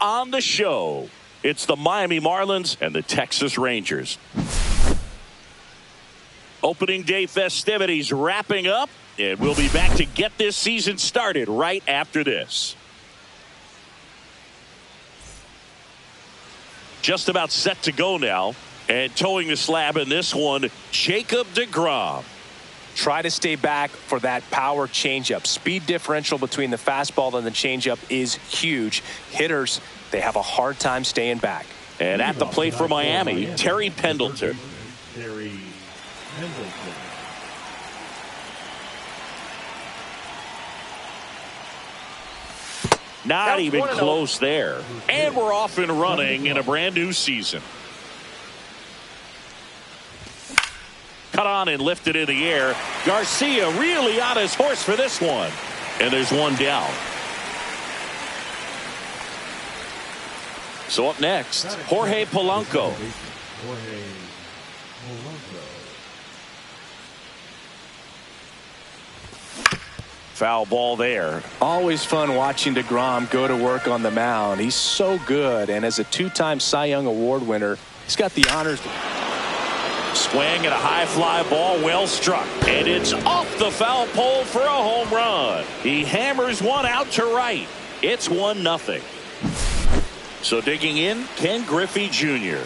On the show, it's the Miami Marlins and the Texas Rangers. Opening day festivities wrapping up, and we'll be back to get this season started right after this. Just about set to go now, and towing the slab in this one, Jacob deGrom. Try to stay back for that power changeup. Speed differential between the fastball and the changeup is huge. Hitters, they have a hard time staying back. And at the plate for Miami, Terry Pendleton. Not even close there. And we're off and running in a brand new season. Cut on and lifted in the air. Garcia really on his horse for this one. And there's one down. So up next, Jorge Polanco. Foul ball there. Always fun watching deGrom go to work on the mound. He's so good, and as a two-time Cy Young Award winner, he's got the honors. Swing and a high fly ball, well struck, and it's off the foul pole for a home run. He hammers one out to right. It's 1-0. So digging in, Ken Griffey Jr.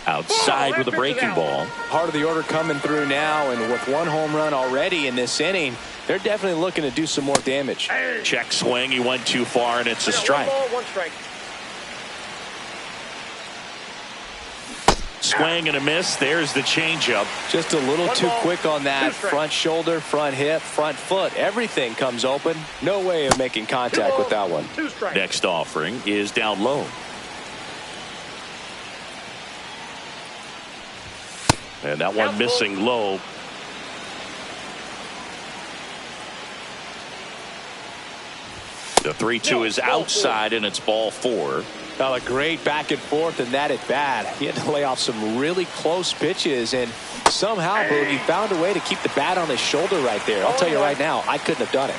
Outside with a breaking ball. Part of the order coming through now, and with one home run already in this inning, they're definitely looking to do some more damage. Check swing. He went too far, and it's a strike. 1 ball, 1 strike. Swing and a miss. There's the changeup. Just a little too quick on that. Front shoulder, front hip, front foot. Everything comes open. No way of making contact with that one. Next offering is down low. And that one missing low. The 3-2 is outside, and it's ball 4. Well, a great back and forth, and that at bat. He had to lay off some really close pitches, and somehow he found a way to keep the bat on his shoulder right there. I'll tell you right now, I couldn't have done it.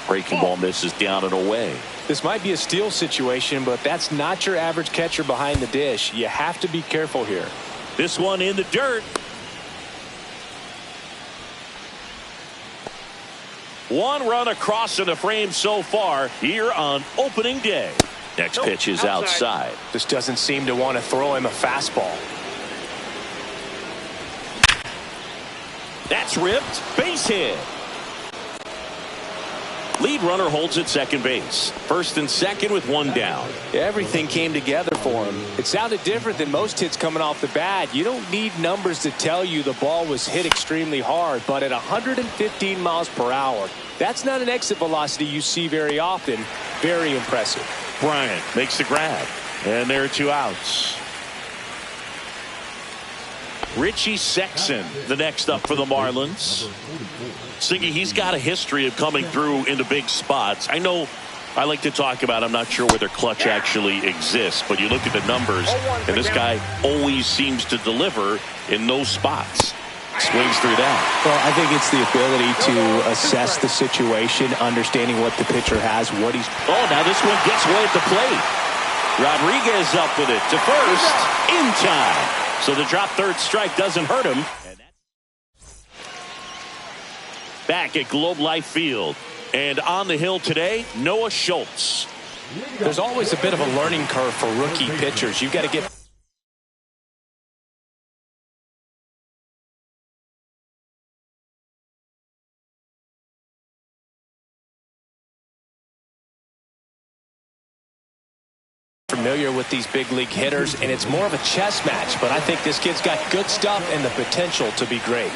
Breaking ball misses down and away. This might be a steal situation, but that's not your average catcher behind the dish. You have to be careful here. This one in the dirt. One run across in the frame so far here on opening day. Next pitch is outside. This doesn't seem to want to throw him a fastball. That's ripped. Base hit. Lead runner holds at second base. First and second with one down. Everything came together for him. It sounded different than most hits coming off the bat. You don't need numbers to tell you the ball was hit extremely hard, but at 115 miles per hour, that's not an exit velocity you see very often. Very impressive. Bryant makes the grab, and there are 2 outs. Richie Sexson, the next up for the Marlins. Siggy, he's got a history of coming through into big spots. I know I like to talk about, I'm not sure whether clutch actually exists, but you look at the numbers, and this guy always seems to deliver in those spots. Swings through that. Well, I think it's the ability to assess the situation, understanding what the pitcher has, what he's... Oh, now this one gets away at the plate. Rodriguez up with it to first in time. So the drop third strike doesn't hurt him. Back at Globe Life Field. And on the hill today, Noah Schultz. There's always a bit of a learning curve for rookie pitchers. You've got to get... familiar with these big league hitters, and it's more of a chess match, but I think this kid's got good stuff and the potential to be great.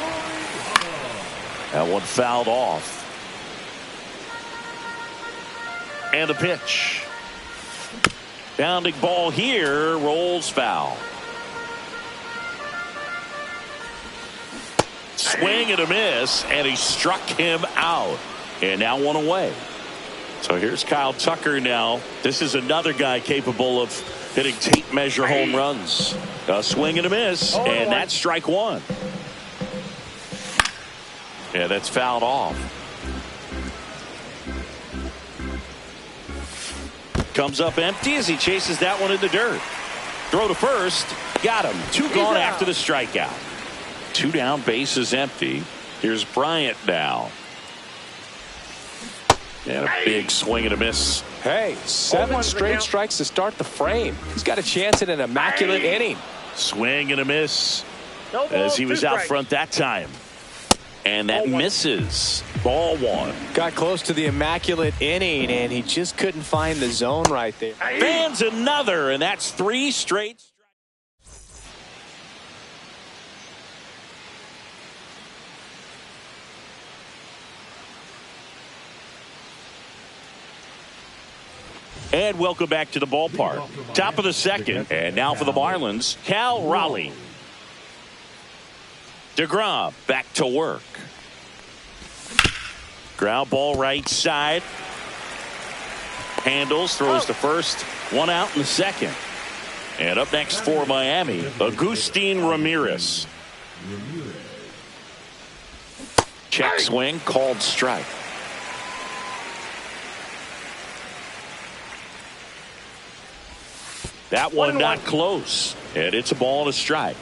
That one fouled off. And a pitch. Bounding ball here, rolls foul. Swing and a miss, and he struck him out. And now one away. So here's Kyle Tucker now. This is another guy capable of hitting tape measure home runs. A swing and a miss, and that's strike 1. Yeah, that's fouled off. Comes up empty as he chases that one in the dirt. Throw to first. Got him. 2 gone after the strikeout. 2 down, bases empty. Here's Bryant now. And a big swing and a miss. Hey, 7 straight strikes to start the frame. He's got a chance at an immaculate inning. Swing and a miss as he was out front that time. And that misses. Ball 1. Got close to the immaculate inning, and he just couldn't find the zone right there. Fans another, and that's 3 straight. And welcome back to the ballpark. Top of the second. And now for the Marlins, Cal Raleigh. DeGrom back to work. Ground ball right side. Handles, throws to first. 1 out in the second. And up next for Miami, Agustin Ramirez. Check swing, called strike. That one not close. And it's a ball and a strike.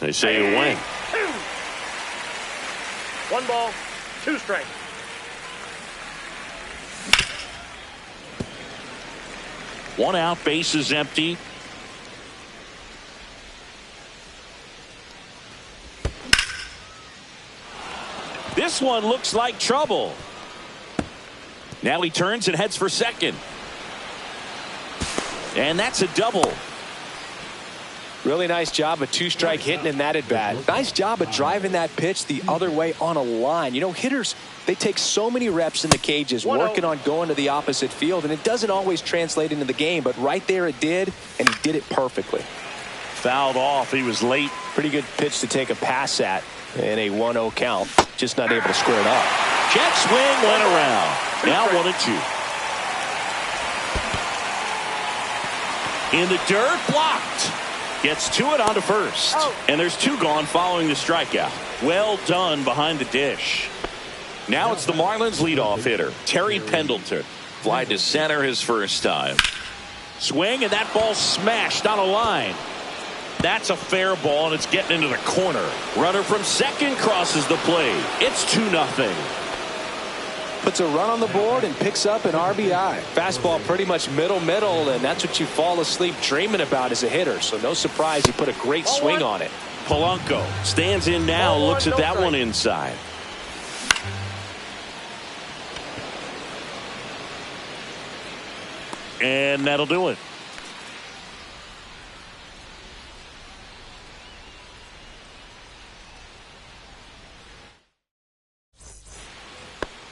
They say you win. 1 ball, 2 strikes. One out, bases empty. This one looks like trouble. Now he turns and heads for second. And that's a double. Really nice job of 2-strike hitting in that at bat. Nice job of driving that pitch the other way on a line. You know, hitters, they take so many reps in the cages working on going to the opposite field, and it doesn't always translate into the game, but right there it did, and he did it perfectly. Fouled off. He was late. Pretty good pitch to take a pass at in a 1-0 count. Just not able to square it up. Check swing went around. Now 1-2. In the dirt, blocked. Gets to it onto first. And there's 2 gone following the strikeout. Well done behind the dish. Now it's the Marlins leadoff hitter, Terry Pendleton. Fly to center his first time. Swing, and that ball smashed on a line. That's a fair ball, and it's getting into the corner. Runner from second crosses the plate. It's 2-0. Puts a run on the board and picks up an RBI. Fastball pretty much middle, and that's what you fall asleep dreaming about as a hitter. So no surprise he put a great swing on it. Polanco stands in now, looks at that one inside. And that'll do it.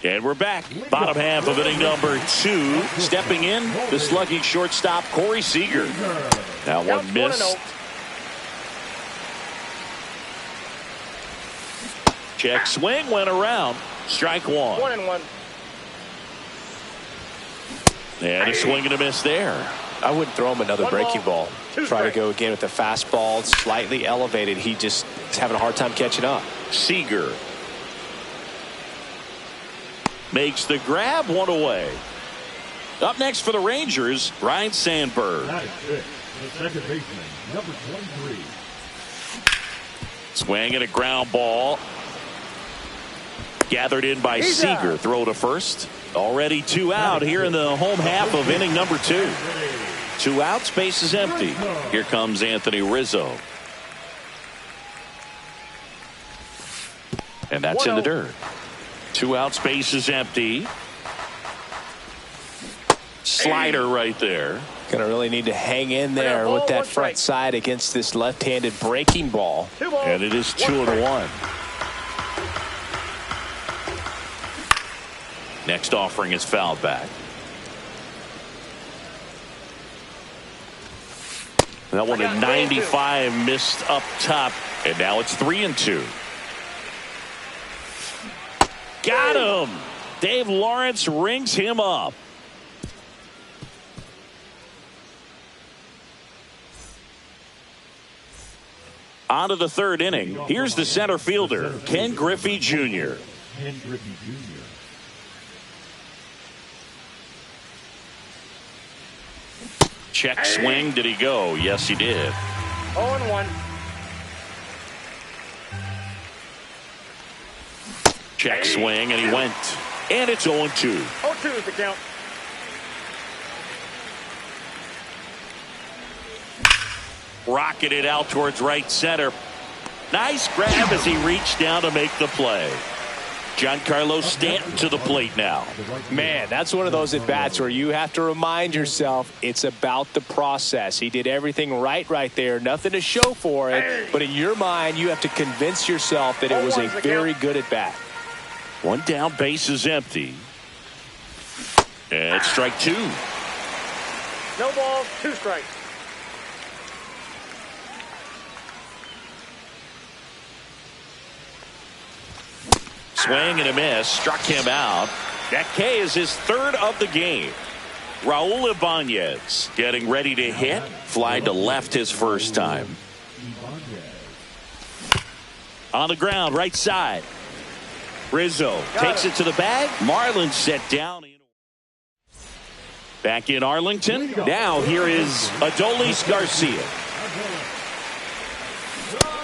And we're back. Bottom half of inning number 2. Stepping in, the slugging shortstop, Corey Seager. Now one missed. Check swing went around. Strike 1. 1-1. And a swing and a miss there. I wouldn't throw him another breaking ball. Try to go again with the fastball, slightly elevated. He just is having a hard time catching up. Seager makes the grab, 1 away. Up next for the Rangers, Ryan Sandberg. The second baseman, number 23. Swing and a ground ball. Gathered in by Seager. Throw to first. Already 2 out here in the home half of inning number 2. 2 outs, base is empty. Here comes Anthony Rizzo. And that's in the dirt. 2 outs, base is empty. Slider right there. Gonna really need to hang in there with that front side against this left-handed breaking ball. And it is 2-1. Next offering is fouled back. That one at 95 missed up top. And now it's 3-2. Got him. Dave Lawrence rings him up. On to the 3rd inning. Here's the center fielder, Ken Griffey Jr. Ken Griffey Jr. Check swing. Did he go? Yes, he did. 0-1. Check swing, and he went. And it's 0-2. 0-2 is the count. Rocketed out towards right center. Nice grab as he reached down to make the play. Giancarlo Stanton to the plate now. Man, that's one of those at-bats where you have to remind yourself it's about the process. He did everything right there. Nothing to show for it. But in your mind, you have to convince yourself that it was a very good at-bat. One down, base is empty. And strike two. No balls, 2 strikes. Swing and a miss. Struck him out. That K is his 3rd of the game. Raul Ibanez getting ready to hit. Fly to left his first time. On the ground, right side. Rizzo takes it to the bag. Marlins set down. Back in Arlington. Now here is Adolis Garcia.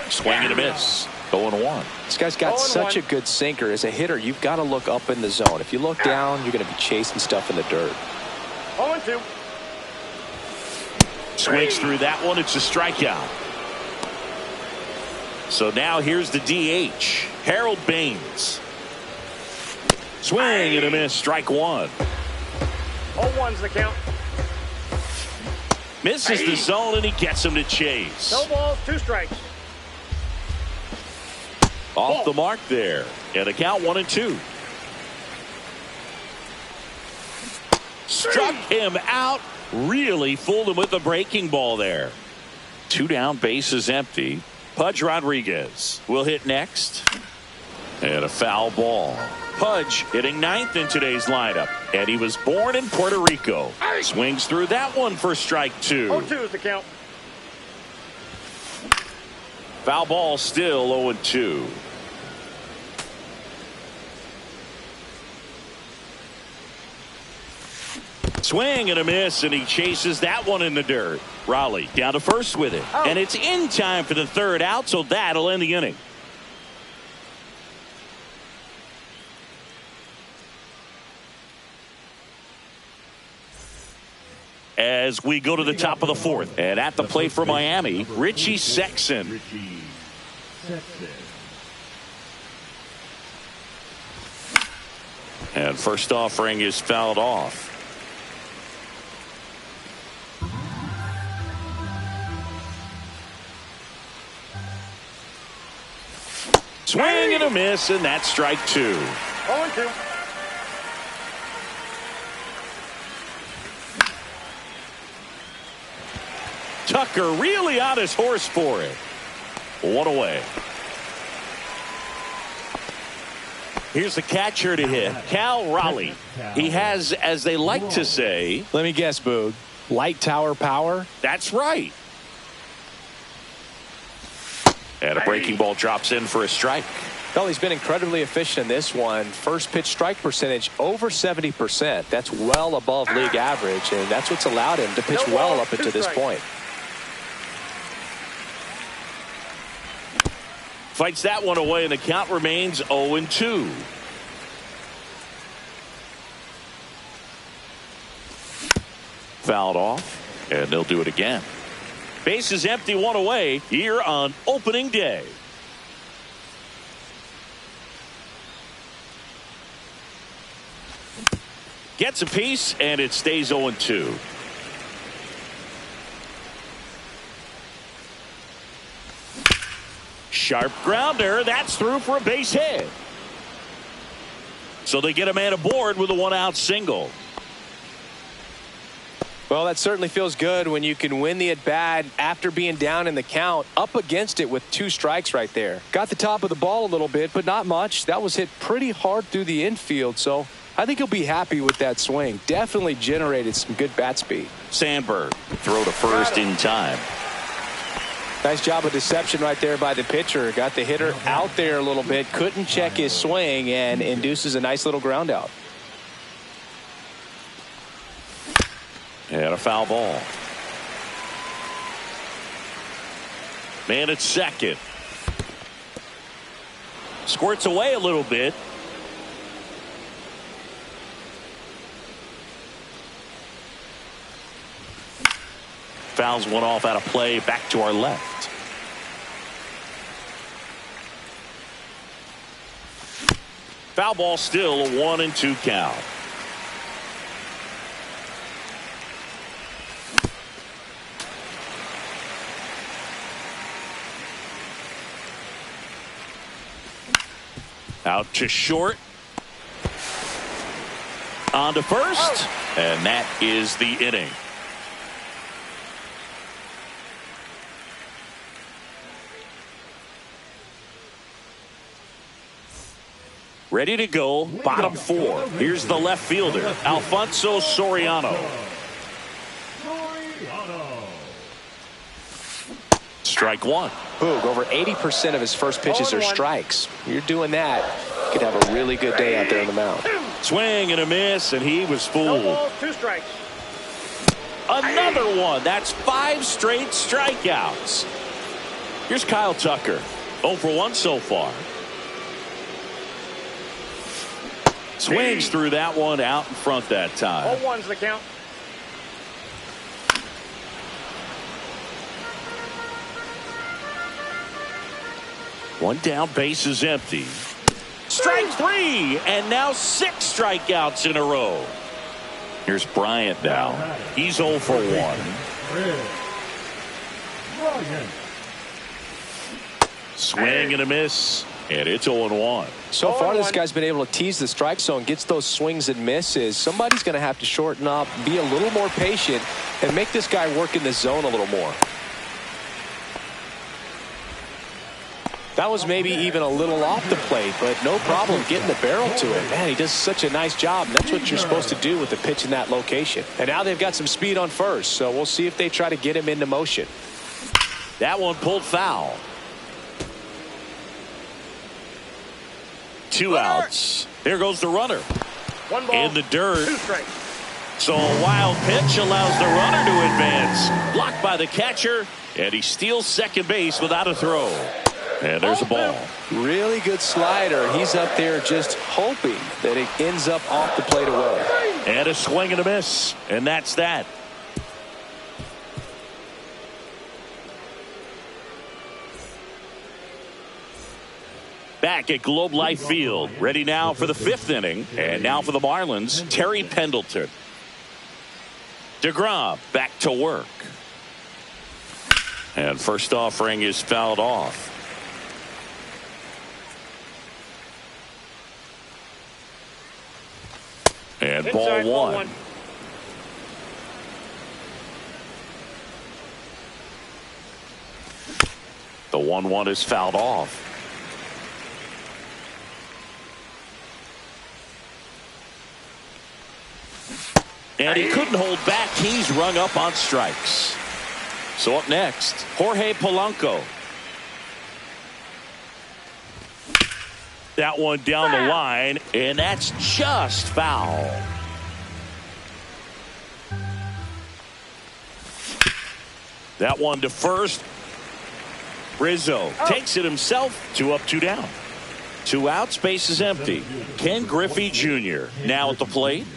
Swing and a miss. 0-1. This guy's got 0-1. such a good sinker. As a hitter, you've got to look up in the zone. If you look down, you're going to be chasing stuff in the dirt. 0-2. Swings through that one. It's a strikeout. So now here's the DH, Harold Baines. Swing and a miss. Strike one. 0-1's the count. Misses the zone and he gets him to chase. No balls, 2 strikes. Off the mark there. And a count 1-2. Struck him out. Really fooled him with the breaking ball there. 2 down, base is empty. Pudge Rodriguez will hit next. And a foul ball. Pudge hitting 9th in today's lineup. And he was born in Puerto Rico. Swings through that one for strike 2. 0-2 is the count. Foul ball still 0-2. Swing and a miss, and he chases that one in the dirt. Raleigh down to first with it. And it's in time for the 3rd out, so that'll end the inning. As we go to the top of the 4th, and at the plate for Miami, Richie Sexson. And first offering is fouled off. Swing and a miss, and that's strike 2. 0-2. Tucker really on his horse for it. 1 away. Here's the catcher to hit, Cal Raleigh. He has, as they like to say, Let me guess, Boog. Light tower power? That's right. And a breaking ball drops in for a strike. Well, he's been incredibly efficient in this one. First pitch strike percentage over 70%. That's well above league average, and that's what's allowed him to pitch well up until this point. Fights that one away, and the count remains 0-2. Fouled off, and they'll do it again. Base is empty, 1 away here on opening day. Gets a piece, and it stays 0-2. Sharp grounder. That's through for a base hit. So they get a man aboard with a 1-out single. Well, that certainly feels good when you can win the at-bat after being down in the count, up against it with 2 strikes right there. Got the top of the ball a little bit, but not much. That was hit pretty hard through the infield, so I think he'll be happy with that swing. Definitely generated some good bat speed. Sandberg throw to first in time. Nice job of deception right there by the pitcher. Got the hitter out there a little bit, couldn't check his swing, and induces a nice little ground out. And a foul ball. Man at second. Squirts away a little bit. Fouls one off out of play. Back to our left. Foul ball, still a 1-2 count. Out to short. On to first. And that is the inning. Ready to go, bottom four. Here's the left fielder, Alfonso Soriano. Strike one. Boog, over 80% of his first pitches are strikes. You're doing that, you could have a really good day out there on the mound. Swing and a miss, and he was fooled. No balls, 2 strikes. Another one. That's 5 straight strikeouts. Here's Kyle Tucker. 0 for 1 so far. Swings through that one out in front that time. 0-1's the count. One down, base is empty. Strike 3, and now 6 strikeouts in a row. Here's Bryant now. He's 0 for 1. Swing and a miss, and it's 0-1. So far, this guy's been able to tease the strike zone, gets those swings and misses. Somebody's going to have to shorten up, be a little more patient, and make this guy work in the zone a little more. That was maybe even a little off the plate, but no problem getting the barrel to it. Man, he does such a nice job, and that's what you're supposed to do with the pitch in that location. And now they've got some speed on first, so we'll see if they try to get him into motion. That one pulled foul. 2 outs. There goes the runner. 1 ball, in the dirt. 2 strikes. So a wild pitch allows the runner to advance. Blocked by the catcher, and he steals second base without a throw. And there's a ball. Really good slider. He's up there just hoping that it ends up off the plate away. And a swing and a miss. And that's that. Back at Globe Life Field. Ready now for the 5th inning. And now for the Marlins, Terry Pendleton. DeGrom back to work. And first offering is fouled off. And Inside, ball 1. The 1-1 is fouled off. And he couldn't hold back. He's rung up on strikes. So up next, Jorge Polanco. That one down the line, and that's just foul. That one to first. Rizzo takes it himself. 2 up, 2 down. 2 outs, base is empty. Ken Griffey Jr. now at the plate.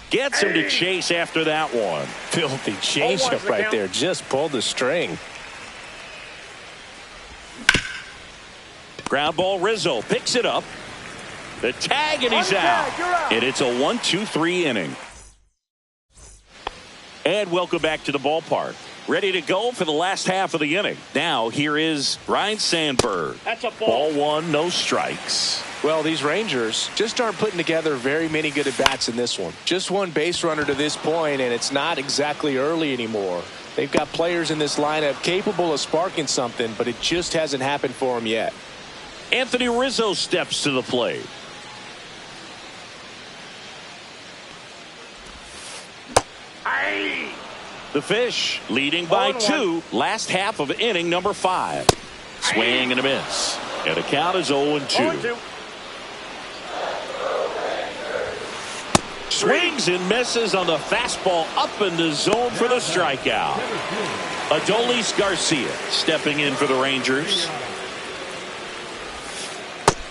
Gets him to chase after that one. Filthy changeup right there. Just pulled the string. Ground ball, Rizzo picks it up. The tag, and he's out. And it's a 1-2-3 inning. And welcome back to the ballpark. Ready to go for the last half of the inning. Now here is Ryne Sandberg. That's a ball. Ball 1, no strikes. Well, these Rangers just aren't putting together very many good at-bats in this one. Just one base runner to this point, and it's not exactly early anymore. They've got players in this lineup capable of sparking something, but it just hasn't happened for them yet. Anthony Rizzo steps to the plate. The Fish leading by 2. Last half of inning number 5. Swing and a miss. And the count is 0-2. Swings and misses on the fastball up in the zone for the strikeout. Adolis Garcia stepping in for the Rangers.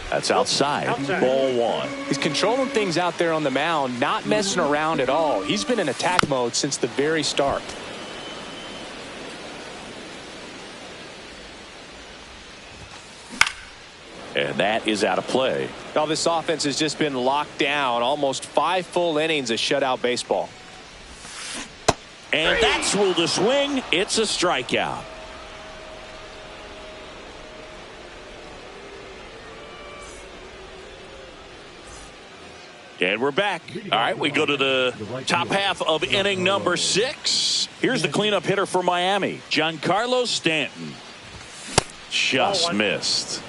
That's outside. Ball one. He's controlling things out there on the mound, not messing around at all. He's been in attack mode since the very start. And that is out of play. Now this offense has just been locked down. Almost 5 full innings of shutout baseball. And that's ruled a swing. It's a strikeout. And we're back. All right, we go to the top half of inning number 6. Here's the cleanup hitter for Miami, Giancarlo Stanton. Just missed.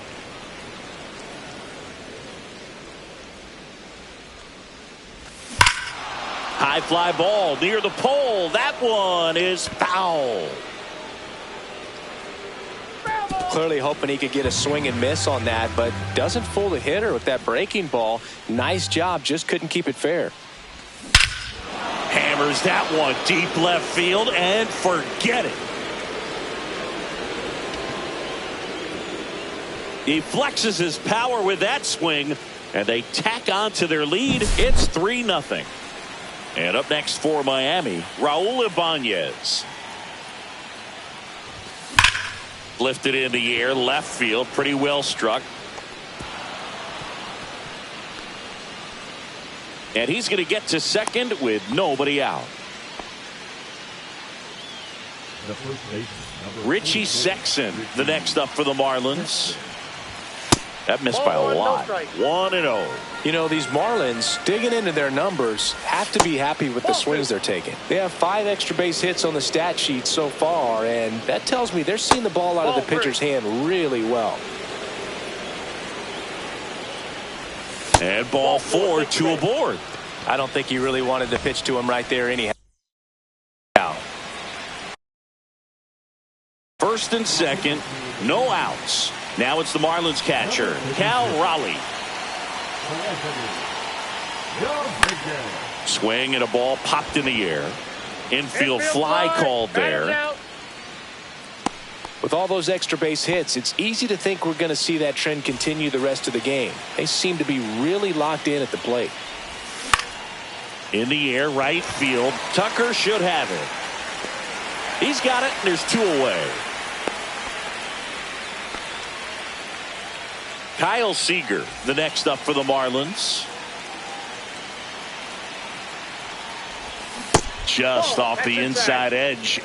High fly ball near the pole. That one is foul. Clearly hoping he could get a swing and miss on that, but doesn't fool the hitter with that breaking ball. Nice job, just couldn't keep it fair. Hammers that one deep left field and forget it. He flexes his power with that swing, and they tack on to their lead. It's 3-0. And up next for Miami, Raul Ibanez. Lifted in the air, left field, pretty well struck. And he's going to get to second with nobody out. Richie Sexson, the next up for the Marlins. That missed by a lot. 1-0. You know, these Marlins, digging into their numbers, have to be happy with the swings they're taking. They have 5 extra base hits on the stat sheet so far, and that tells me they're seeing the ball out of the pitcher's hand really well. And ball 4, 2 aboard. I don't think he really wanted to pitch to him right there anyhow. First and second, no outs. Now it's the Marlins catcher, Cal Raleigh. Swing and a ball popped in the air. Infield fly called there. With all those extra base hits, it's easy to think we're going to see that trend continue the rest of the game. They seem to be really locked in at the plate. In the air, right field. Tucker should have it. He's got it, and there's 2 away. Kyle Seager, the next up for the Marlins. Just off the inside edge.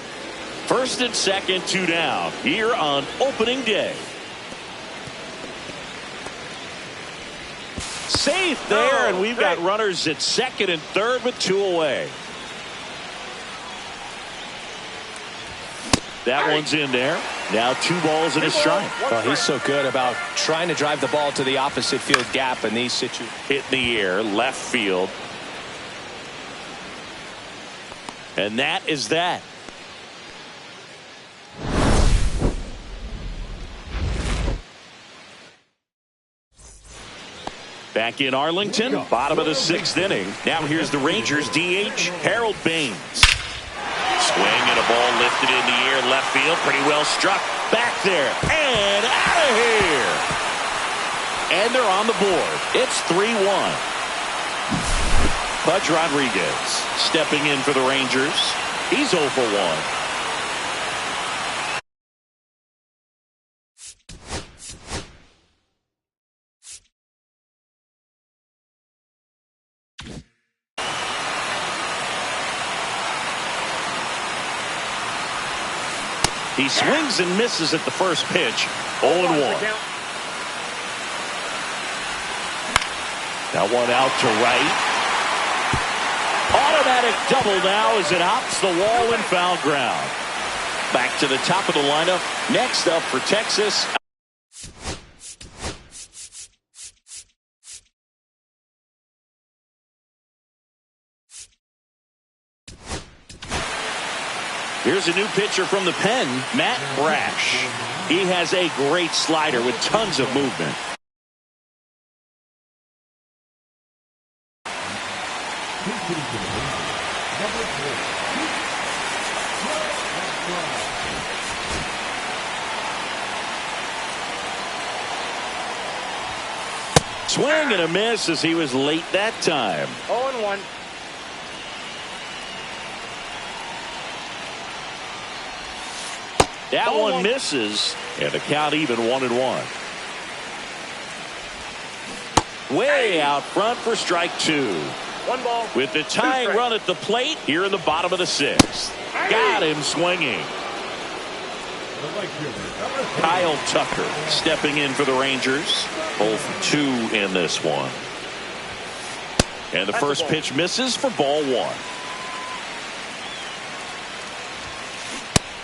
First and second, 2 down here on opening day. Safe there, and we've got runners at second and third with 2 away. That one's in there. Now 2 balls and a strike. Well, he's so good about trying to drive the ball to the opposite field gap in these situations. Hit in the air, left field. And that is that. Back in Arlington, bottom of the 6th inning. Now here's the Rangers DH, Harold Baines. Swing and a ball lifted in the air, left field, pretty well struck. Back there, and out of here. And they're on the board. It's 3-1. Pudge Rodriguez stepping in for the Rangers. He's 0 for 1. He swings and misses at the first pitch. 0-1. That one out to right. Automatic double now as it hops the wall and foul ground. Back to the top of the lineup. Next up for Texas. Here's a new pitcher from the pen, Matt Brash. He has a great slider with tons of movement. hitting to the bases. Number 4. Swing and a miss as he was late that time. 0-1. That one misses, and the count even 1-1. Way out front for strike 2. 1 ball. With the tying run at the plate here in the bottom of the 6th. Got him swinging. Kyle Tucker stepping in for the Rangers. Both 2 in this one. And the first pitch misses for ball 1.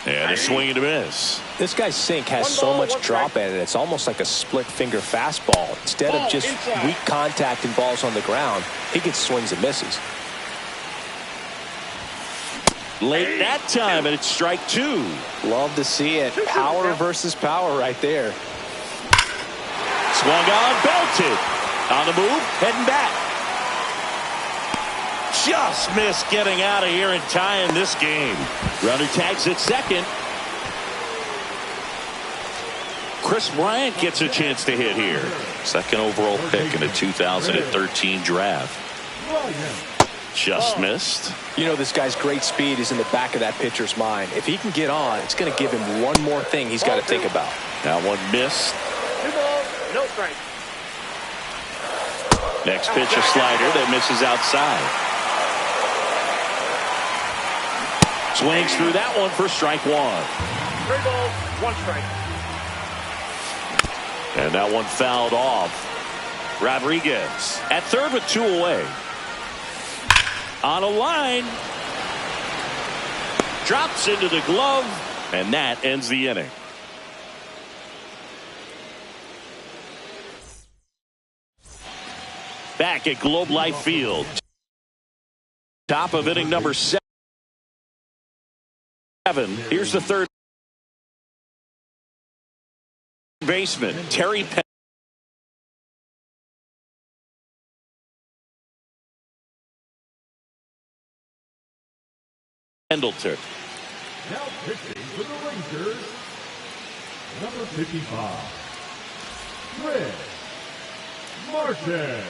And a swing and a miss. This guy's sink has so much drop in it. It's almost like a split finger fastball. Instead of just weak contact and balls on the ground, he gets swings and misses. Late that time, and it's strike 2. Love to see it. Power versus power right there. Swung on, belted. On the move, heading back. Just missed getting out of here and tying this game. Runner tags at second. Chris Bryant gets a chance to hit here. Second overall pick in the 2013 draft. Just missed. You know, this guy's great speed is in the back of that pitcher's mind. If he can get on, it's going to give him one more thing he's got to think about. That one missed. 2 balls, no strike. Next pitch, a slider that misses outside. Swings through that one for strike 1. 3 balls, 1 strike. And that one fouled off. Rodriguez at third with 2 away. On a line. Drops into the glove. And that ends the inning. Back at Globe Life Field. Top of inning number 7. Here's the third baseman, Terry Pendleton. Now pitching for the Rangers, number 55, Chris Martin.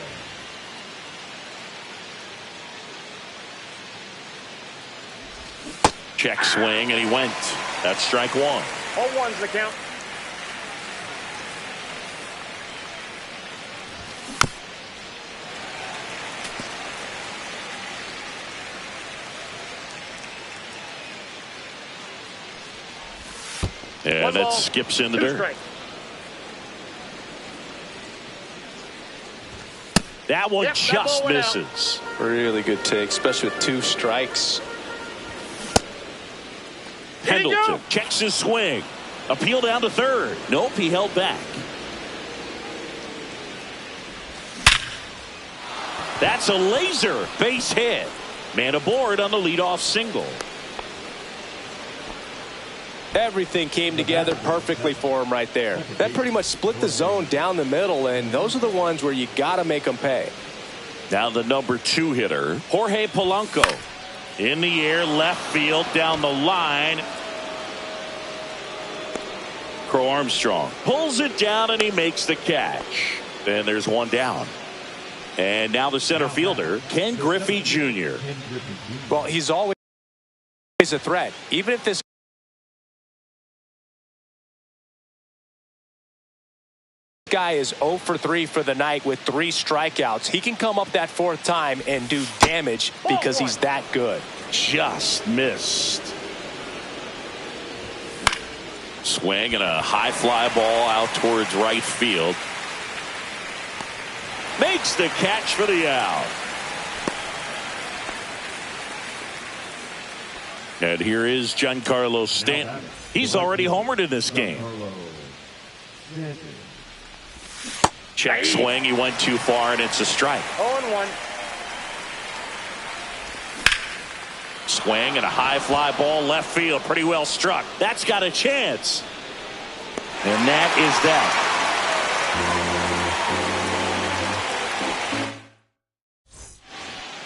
Check swing, and he went. That's strike 1. 0-1's the count. And that skips in the dirt. Strike. That one just that misses. Really good take, especially with 2 strikes. Pendleton checks his swing. Appeal down to third. Nope, he held back. That's a laser base hit. Man aboard on the leadoff single. Everything came together perfectly for him right there. That pretty much split the zone down the middle, and those are the ones where you got to make them pay. Now the number 2 hitter, Jorge Polanco. In the air, left field, down the line. Crow Armstrong pulls it down, and he makes the catch. And there's one down. And now the center fielder, Ken Griffey Jr. Well, he's always a threat. Even if this guy is 0 for 3 for the night with 3 strikeouts, he can come up that 4th time and do damage because he's that good. Just missed. Swing and a high fly ball out towards right field. Makes the catch for the out. And here is Giancarlo Stanton. He's already homered in this game. Check swing. He went too far, and it's a strike. 0-1. Swing and a high fly ball left field. Pretty well struck. That's got a chance. And that is that.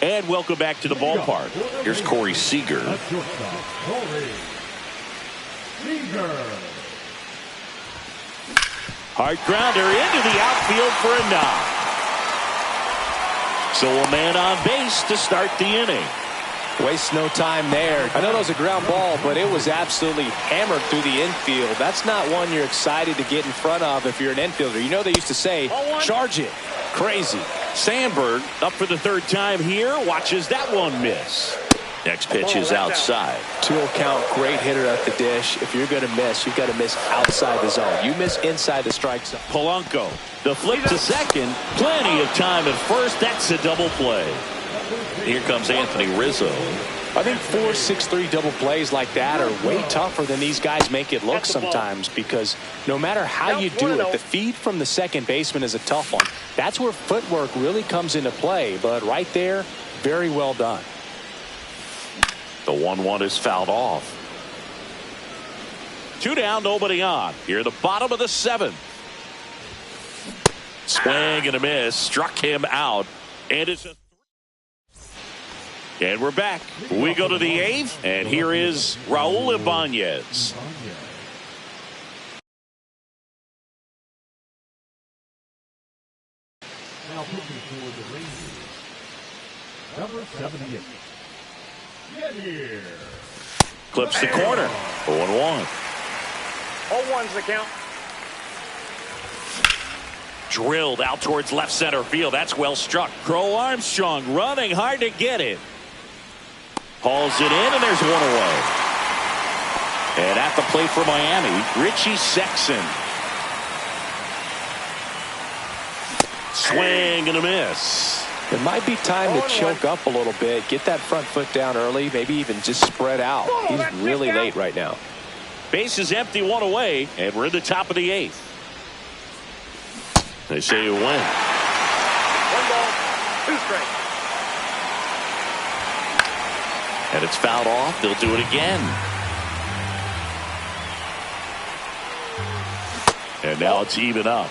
And welcome back to the ballpark. Here's Corey Seager. At shortstop, Corey Seager. Hard grounder into the outfield for a knock. So a man on base to start the inning. Waste no time there. I know that was a ground ball, but it was absolutely hammered through the infield. That's not one you're excited to get in front of if you're an infielder. You know they used to say, charge it. Crazy. Sandberg up for the third time here. Watches that one miss. Next pitch is outside. 2-0 count. Great hitter at the dish. If you're going to miss, you've got to miss outside the zone. You miss inside the strike zone. Polanco. The flip to second. Plenty of time at first. That's a double play. Here comes Anthony Rizzo. I think 4-6-3 double plays like that are way tougher than these guys make it look sometimes, because no matter how you do it, the feed from the second baseman is a tough one. That's where footwork really comes into play. But right there, very well done. The 1-1 is fouled off. 2 down, nobody on. Here the bottom of the 7th. Swing and a miss. Struck him out. And it's a... And we're back. We go to the 8th, and here is Raul Ibanez. Now pitching for the Rangers, number 78. Get here. Clips the corner. 0-1. 0-1's the count. Drilled out towards left center field. That's well struck. Crow Armstrong running hard to get it. Hauls it in, and there's one away. And at the plate for Miami, Richie Sexson. Swing and a miss. It might be time to choke up a little bit, get that front foot down early, maybe even just spread out. He's really late right now. Base is empty, one away, and we're in the top of the 8th. They say you win. 1 ball, 2 strikes. And it's fouled off. They'll do it again. And now it's even up.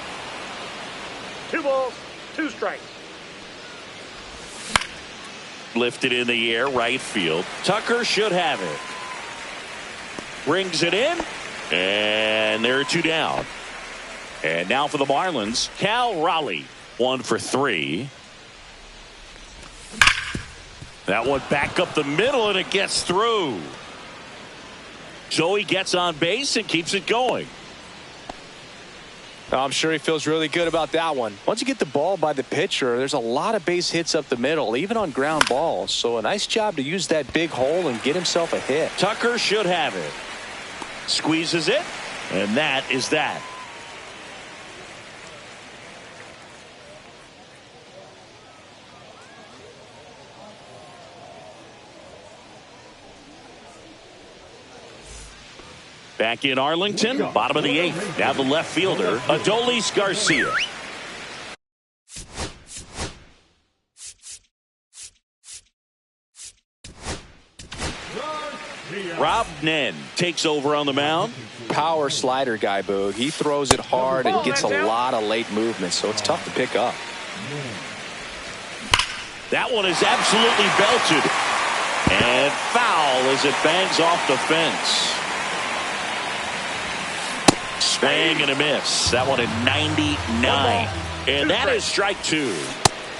2 balls, 2 strikes. Lifted in the air, right field. Tucker should have it. Rings it in. And there are 2 down. And now for the Marlins, Cal Raleigh. 1 for 3. That one back up the middle, and it gets through. So he gets on base and keeps it going. I'm sure he feels really good about that one. Once you get the ball by the pitcher, there's a lot of base hits up the middle, even on ground balls. So a nice job to use that big hole and get himself a hit. Tucker should have it. Squeezes it, and that is that. Back in Arlington, bottom of the 8th. Now the left fielder, Adolis Garcia. Rob Nen takes over on the mound. Power slider guy, Boog. He throws it hard and gets a lot of late movement, so it's tough to pick up. That one is absolutely belted. And foul as it bangs off the fence. Swing and a miss. That one at 99. And that is strike 2.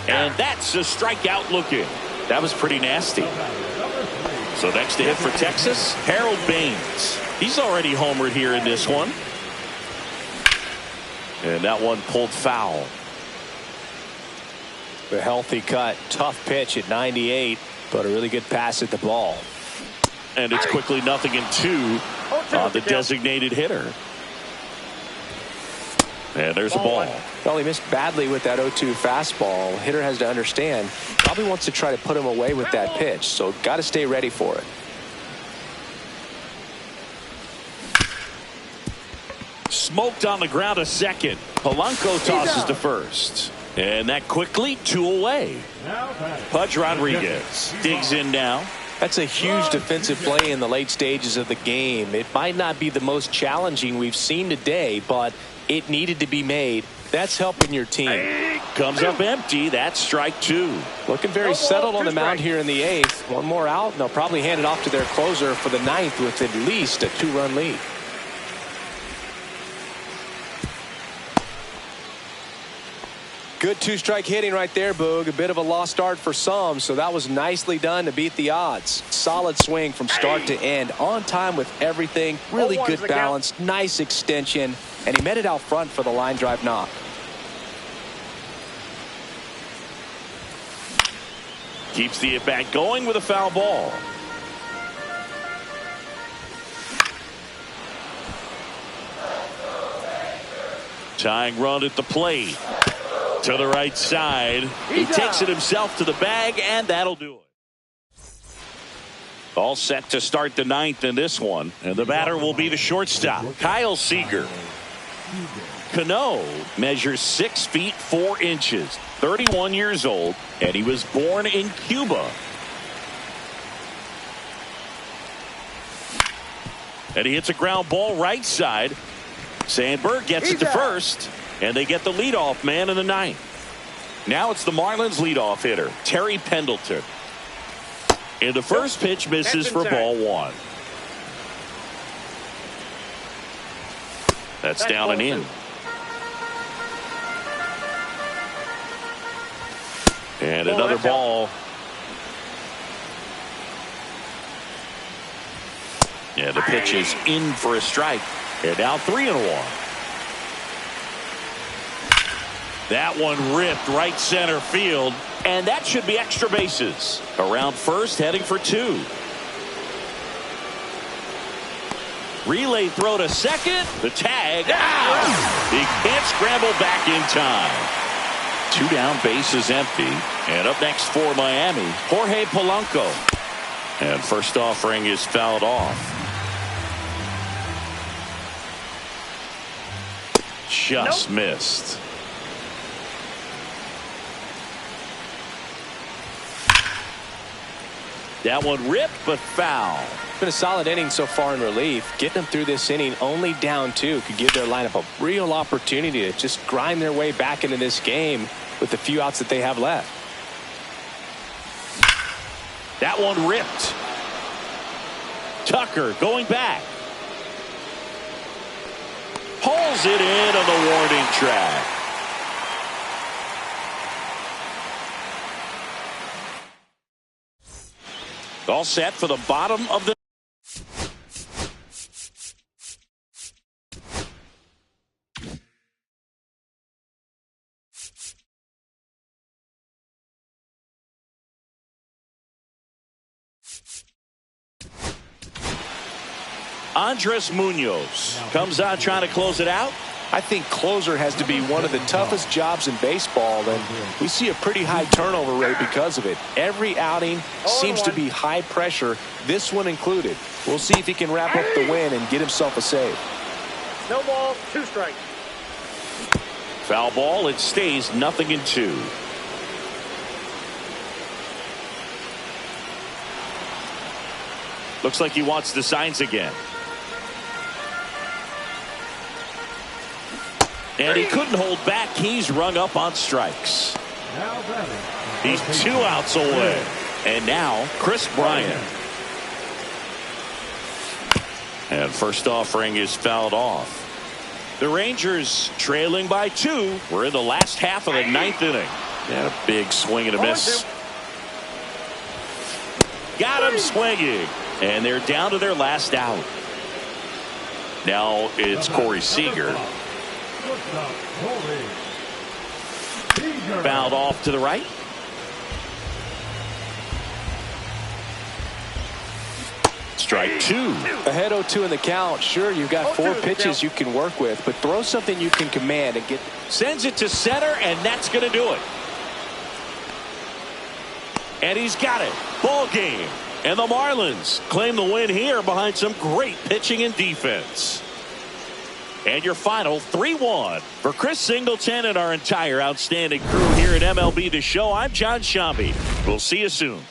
And that's a strikeout looking. That was pretty nasty. So next to hit for Texas, Harold Baines. He's already homered here in this one. And that one pulled foul. The healthy cut. Tough pitch at 98, but a really good pass at the ball. And it's quickly 0-2 on the designated hitter. And there's a ball. Well, he missed badly with that 0-2 fastball. Hitter has to understand, probably wants to try to put him away with that pitch, so got to stay ready for it. Smoked on the ground a second. Polanco tosses to first. And that quickly 2 away. Pudge Rodriguez digs in now. That's a huge defensive play in the late stages of the game. It might not be the most challenging we've seen today, but it needed to be made. That's helping your team. comes up empty. That's strike two. Looking very settled on the mound here in the eighth. One more out, and they'll probably hand it off to their closer for the ninth with at least a 2-run lead. Good 2-strike hitting right there, Boog. A bit of a lost start for some, so that was nicely done to beat the odds. Solid swing from start to end. On time with everything. Really good balance. Nice extension. And he met it out front for the line drive knock. Keeps the at-bat going with a foul ball. Tying run at the plate. To the right side. He takes it himself to the bag, and that'll do it. All set to start the ninth in this one. And the batter will be the shortstop, Kyle Seager. Cano measures 6 feet 4 inches, 31 years old, and he was born in Cuba. And he hits a ground ball right side. Sandberg gets it to first, and they get the leadoff man in the ninth. Now it's the Marlins leadoff hitter, Terry Pendleton. And the first pitch misses for ball one. That's down and in. And another ball. Yeah, the pitch is in for a strike. And now 3-1. That one ripped right center field, and that should be extra bases. Around first, heading for 2. Relay throw to second. The tag. He can't scramble back in time. 2 down, bases empty. And up next for Miami, Jorge Polanco. And first offering is fouled off. Just missed. That one ripped, but foul. Been a solid inning so far in relief. Getting them through this inning only down 2 could give their lineup a real opportunity to just grind their way back into this game with the few outs that they have left. That one ripped. Tucker going back. Pulls it in on the warning track. All set for the bottom of the Andres Munoz comes out trying to close it out. I think closer has to be one of the toughest jobs in baseball, and we see a pretty high turnover rate because of it. Every outing seems to be high pressure, this one included. We'll see if he can wrap up the win and get himself a save. No balls, 2 strikes. Foul ball. It stays 0-2. Looks like he wants the signs again. And he couldn't hold back. He's rung up on strikes. He's 2 outs away. And now Chris Bryant. And first offering is fouled off. The Rangers trailing by 2. We're in the last half of the 9th inning. And a big swing and a miss. Got him swinging. And they're down to their last out. Now it's Corey Seager. Fouled off to the right. Strike 2. Ahead 0-2 in the count. Sure, you've got 4 pitches you can work with, but throw something you can command and get. Sends it to center, and that's going to do it. And he's got it. Ball game. And the Marlins claim the win here behind some great pitching and defense. And your final 3-1 for Chris Singleton and our entire outstanding crew here at MLB The Show. I'm John Shambi. We'll see you soon.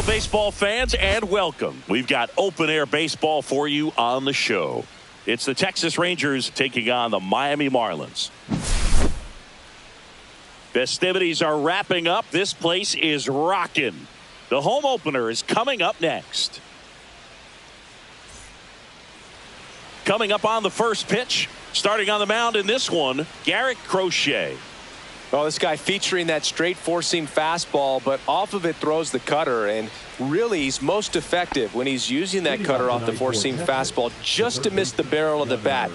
baseball fans, and welcome. We've got open-air baseball for you on the show. It's the Texas Rangers taking on the Miami Marlins. Festivities are wrapping up. This place is rocking. The home opener is coming up next. Coming up on the first pitch, starting on the mound in this one, Garrett Crochet. Well, this guy featuring that straight four-seam fastball, but off of it throws the cutter, and really he's most effective when he's using that cutter off the four-seam fastball just to miss the barrel of the bat.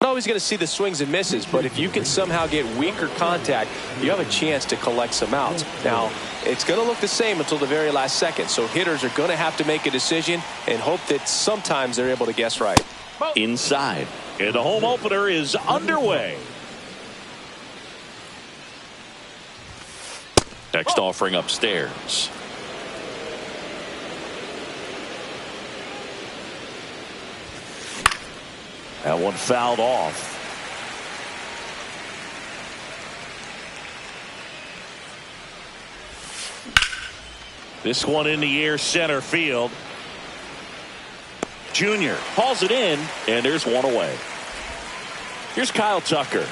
Always going to see the swings and misses, but if you can somehow get weaker contact, you have a chance to collect some outs. Now, it's going to look the same until the very last second, so hitters are going to have to make a decision and hope that sometimes they're able to guess right. Inside, and the home opener is underway. Next offering upstairs. That one fouled off. This one in the air, center field. Junior hauls it in, and there's one away. Here's Kyle Tucker.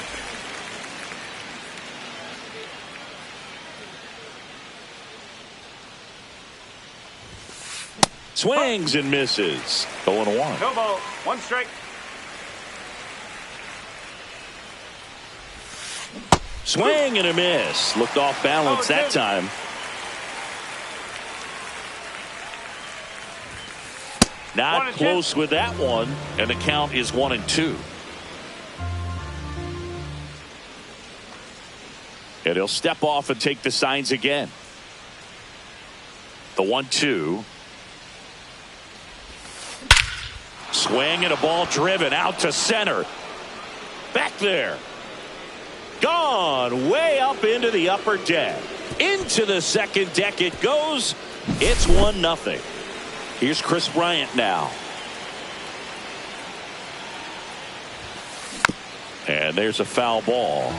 Swings and misses. 0-1. No ball. One strike. Swing and a miss. Looked off balance that time. Not close with that one, and the count is 1-2. And he'll step off and take the signs again. The 1-2. Swing and a ball driven out to center. Back there. Gone way up into the upper deck. Into the second deck it goes. It's 1-0. Here's Chris Bryant now. And there's a foul ball.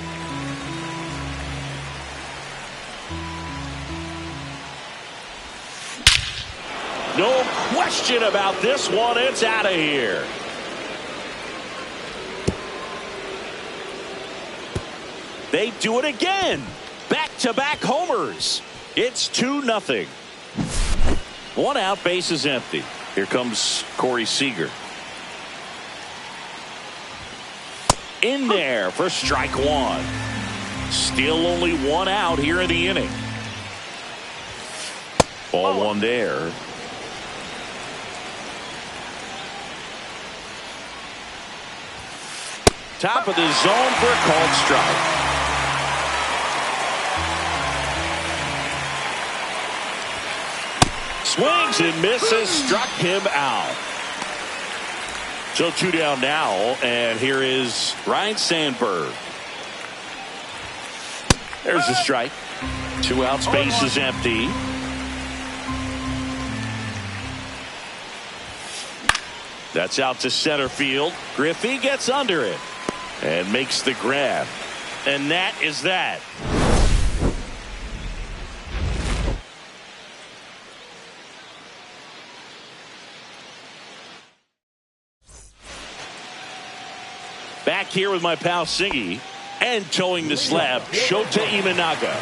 No question about this one. It's out of here. They do it again. Back-to-back homers. It's 2-0. One out, base is empty. Here comes Corey Seager. In there for strike one. Still only one out here in the inning. Ball one there. Top of the zone for a called strike. Swings and misses, struck him out. So 2 down now, and here is Ryan Sandberg. There's a strike. 2 outs, base is empty. That's out to center field. Griffey gets under it and makes the grab. And that is that. Back here with my pal Singy, and towing the slab, Shota Imanaga.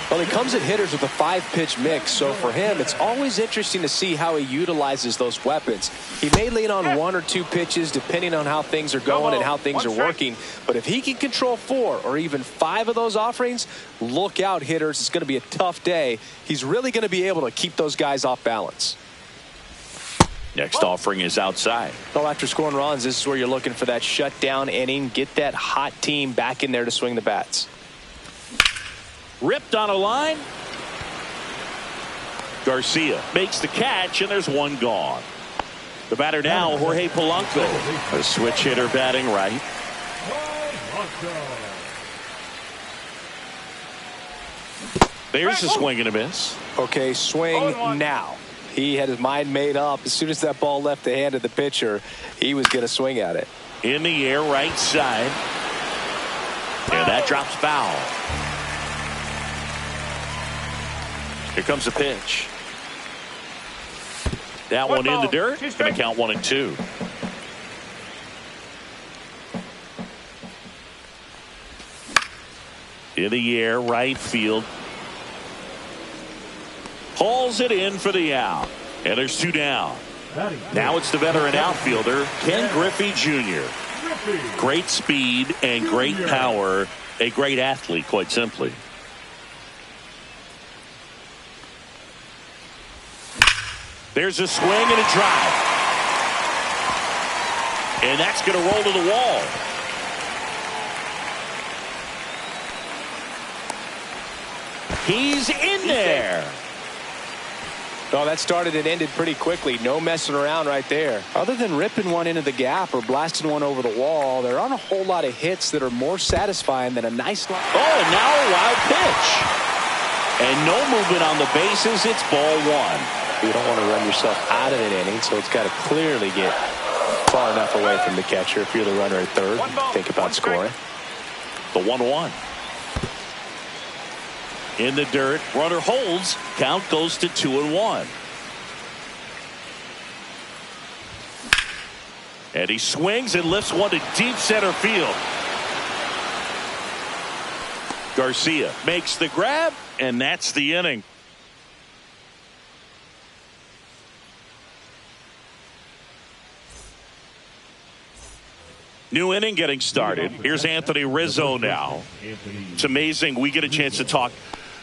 Well, he comes at hitters with a 5-pitch mix, so for him, it's always interesting to see how he utilizes those weapons. He may lean on 1 or 2 pitches depending on how things are going and how things are working, but if he can control 4 or even 5 of those offerings, look out, hitters. It's going to be a tough day. He's really going to be able to keep those guys off balance. Next offering is outside. Well, after scoring runs, this is where you're looking for that shutdown inning. Get that hot team back in there to swing the bats. Ripped on a line. Garcia makes the catch, and there's one gone. The batter now, Jorge Polanco. A switch hitter batting right. There's a swing and a miss. Okay, swing now. He had his mind made up. As soon as that ball left the hand of the pitcher, he was going to swing at it. In the air, right side. And that drops foul. Here comes the pitch. That one in the dirt. Going to count 1-2. In the air, right field. Hauls it in for the out. And there's 2 down. Now it's the veteran outfielder, Ken Griffey Jr. Great speed and great power. A great athlete, quite simply. There's a swing and a drive. And that's going to roll to the wall. He's in there. Oh, that started and ended pretty quickly. No messing around right there. Other than ripping one into the gap or blasting one over the wall, there aren't a whole lot of hits that are more satisfying than a nice line. Oh, and now a wild pitch. And no movement on the bases. It's ball 1. You don't want to run yourself out of an inning, so it's got to clearly get far enough away from the catcher. If you're the runner at third, think about scoring. The 1-1. In the dirt, runner holds. Count goes to 2-1. And he swings and lifts one to deep center field. Garcia makes the grab, and that's the inning. New inning getting started. Here's Anthony Rizzo now. It's amazing. We get a chance to talk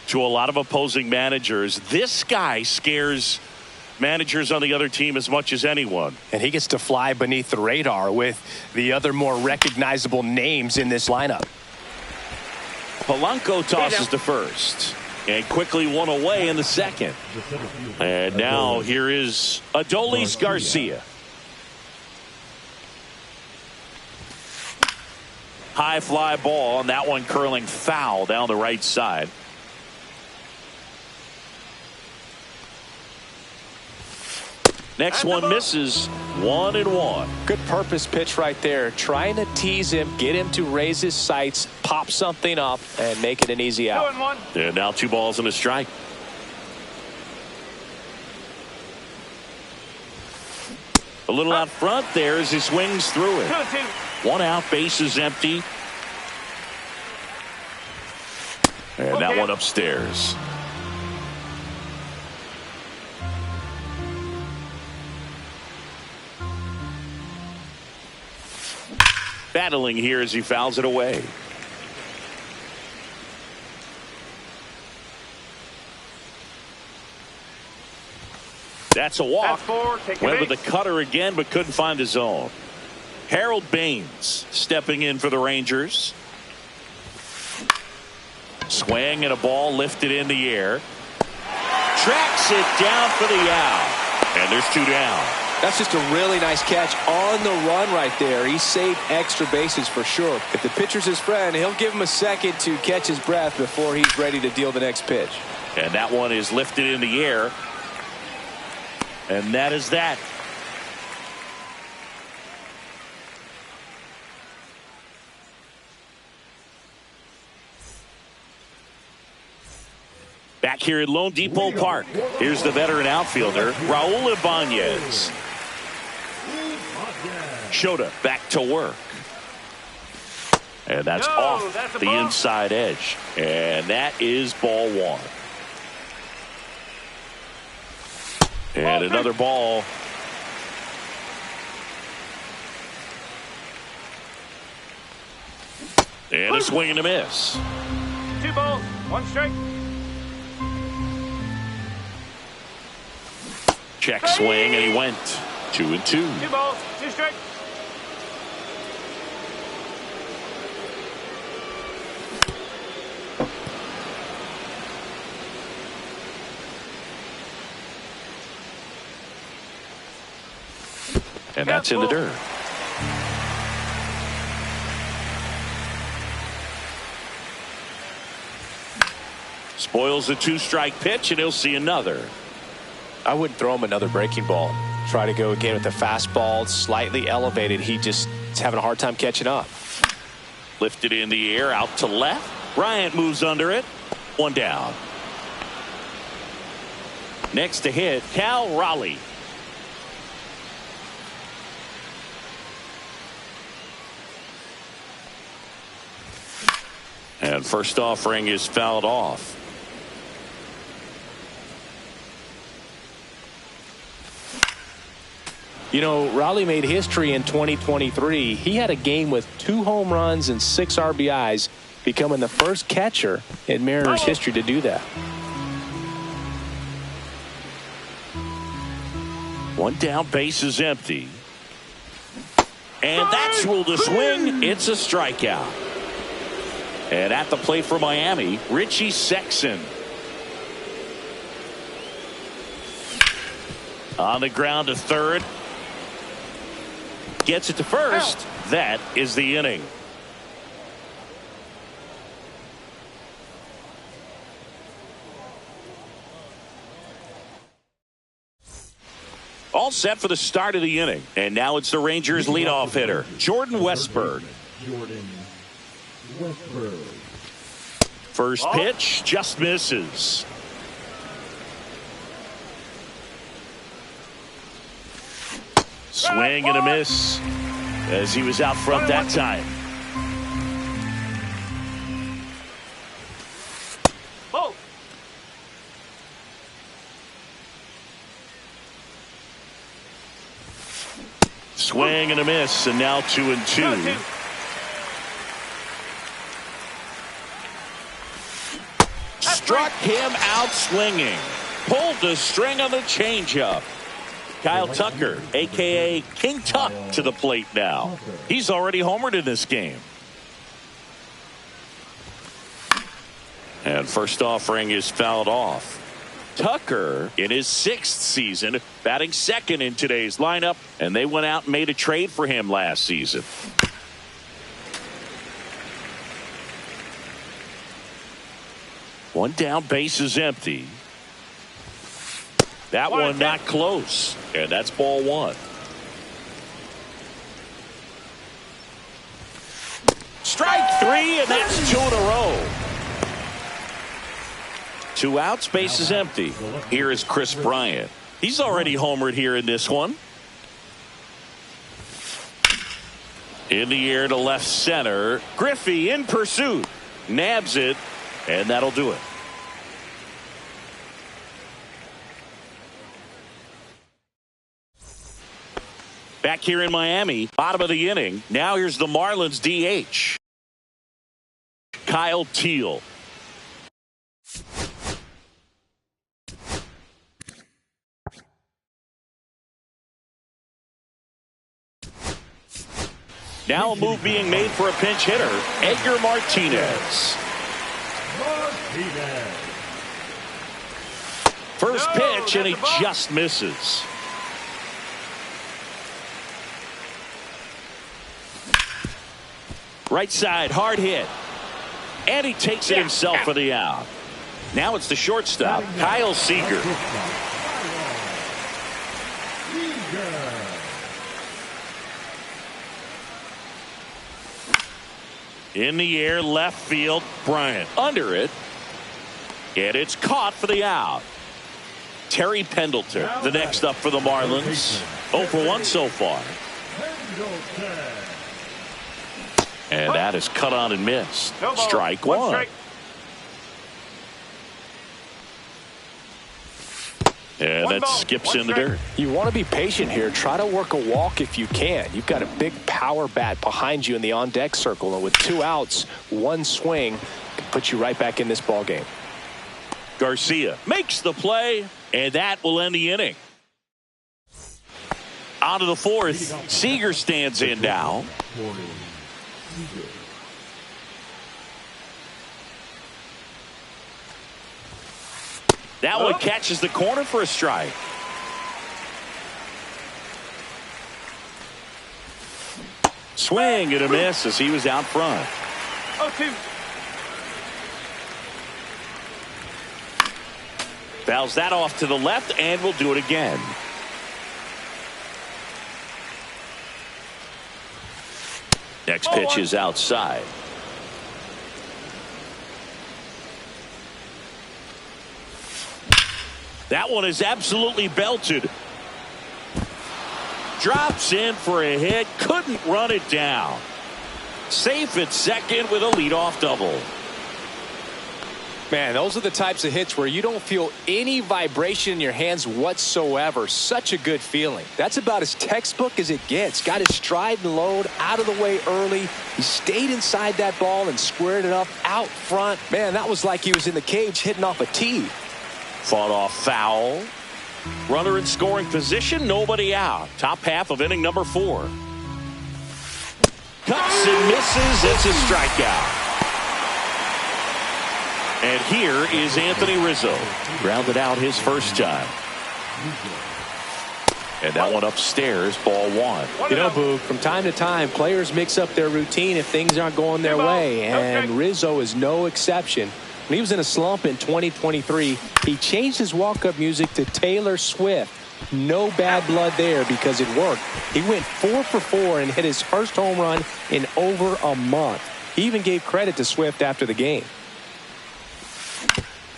to a lot of opposing managers. This guy scares managers on the other team as much as anyone. And he gets to fly beneath the radar with the other more recognizable names in this lineup. Polanco tosses to first. And quickly one away in the second. And now here is Adolis Garcia. High fly ball, and that one curling foul down the right side. Next one misses. 1-1. Good purpose pitch right there. Trying to tease him, get him to raise his sights, pop something up, and make it an easy out. 2-1. And now 2 balls and a strike. A little out front there as he swings through it. 2-2. 1 out, base is empty. And that one upstairs. Battling here as he fouls it away. That's a walk. That's 4. Went with the cutter again, but couldn't find his zone. Harold Baines stepping in for the Rangers. Swing and a ball lifted in the air. Tracks it down for the out. And there's 2 down. That's just a really nice catch on the run right there. He saved extra bases for sure. If the pitcher's his friend, he'll give him a second to catch his breath before he's ready to deal the next pitch. And that one is lifted in the air. And that is that. Back here at Lone Depot Park, here's the veteran outfielder, Raul Ibanez. Shota back to work. And that's off the inside edge. And that is ball 1. And another ball. And a swing and a miss. 2 balls, 1 strike. Check swing, and he went 2-2. 2 balls, 2 strikes. And that's in the dirt. Spoils a 2-strike pitch, and he'll see another. I wouldn't throw him another breaking ball. Try to go again with the fastball, slightly elevated. He just is having a hard time catching up. Lifted in the air, out to left. Bryant moves under it. 1 down. Next to hit, Cal Raleigh. And first offering is fouled off. You know, Raleigh made history in 2023. He had a game with 2 home runs and 6 RBIs, becoming the first catcher in Mariners history to do that. 1 down, base is empty. And that's ruled a swing. It's a strikeout. And at the plate for Miami, Richie Sexson. On the ground to third. Gets it to first. That is the inning. All set for the start of the inning. And now it's the Rangers leadoff hitter, Jordan Westburg. First pitch just misses. Swing and a miss as he was out front that time. Swing and a miss, and now 2-2. Struck him out swinging. Pulled the string on the changeup. Kyle Tucker, a.k.a. King Tuck, to the plate now. He's already homered in this game. And first offering is fouled off. Tucker in his 6th season, batting second in today's lineup, and they went out and made a trade for him last season. One down, base is empty. That one not close, and that's ball 1. Strike 3, and that's 2 in a row. 2 outs, base is empty. Here is Chris Bryant. He's already homered here in this one. In the air to left center. Griffey in pursuit. Nabs it, and that'll do it. Back here in Miami, bottom of the inning. Now here's the Marlins DH, Kyle Teal. Now a move being made for a pinch hitter, Edgar Martinez. First pitch, and he just misses. Right side, hard hit. And he takes it himself for the out. Now it's the shortstop, Kyle Seager. In the air, left field, Bryant under it. And it's caught for the out. Terry Pendleton, the next up for the Marlins. 0 for 1 so far. And that is cut on and missed. Strike 1. And that skips in the dirt. You want to be patient here. Try to work a walk if you can. You've got a big power bat behind you in the on-deck circle. And with 2 outs, 1 swing can put you right back in this ball game. Garcia makes the play, and that will end the inning. On to the 4th. Seager stands in now. That one catches the corner for a strike. Swing and a miss as he was out front. 0-2. Fouls that off to the left, and we'll do it again. Next pitch is outside. That one is absolutely belted. Drops in for a hit. Couldn't run it down. Safe at second with a leadoff double. Man, those are the types of hits where you don't feel any vibration in your hands whatsoever. Such a good feeling. That's about as textbook as it gets. Got his stride and load out of the way early. He stayed inside that ball and squared it up out front. Man, that was like he was in the cage hitting off a tee. Fought off foul. Runner in scoring position, nobody out. Top half of inning number 4. Cuts and misses. It's a strikeout. And here is Anthony Rizzo. Grounded out his first time. And that one upstairs, ball 1. You know, Boog, from time to time, players mix up their routine if things aren't going their way. And Rizzo is no exception. When he was in a slump in 2023, he changed his walk-up music to Taylor Swift. No bad blood there because it worked. He went 4 for 4 and hit his first home run in over a month. He even gave credit to Swift after the game.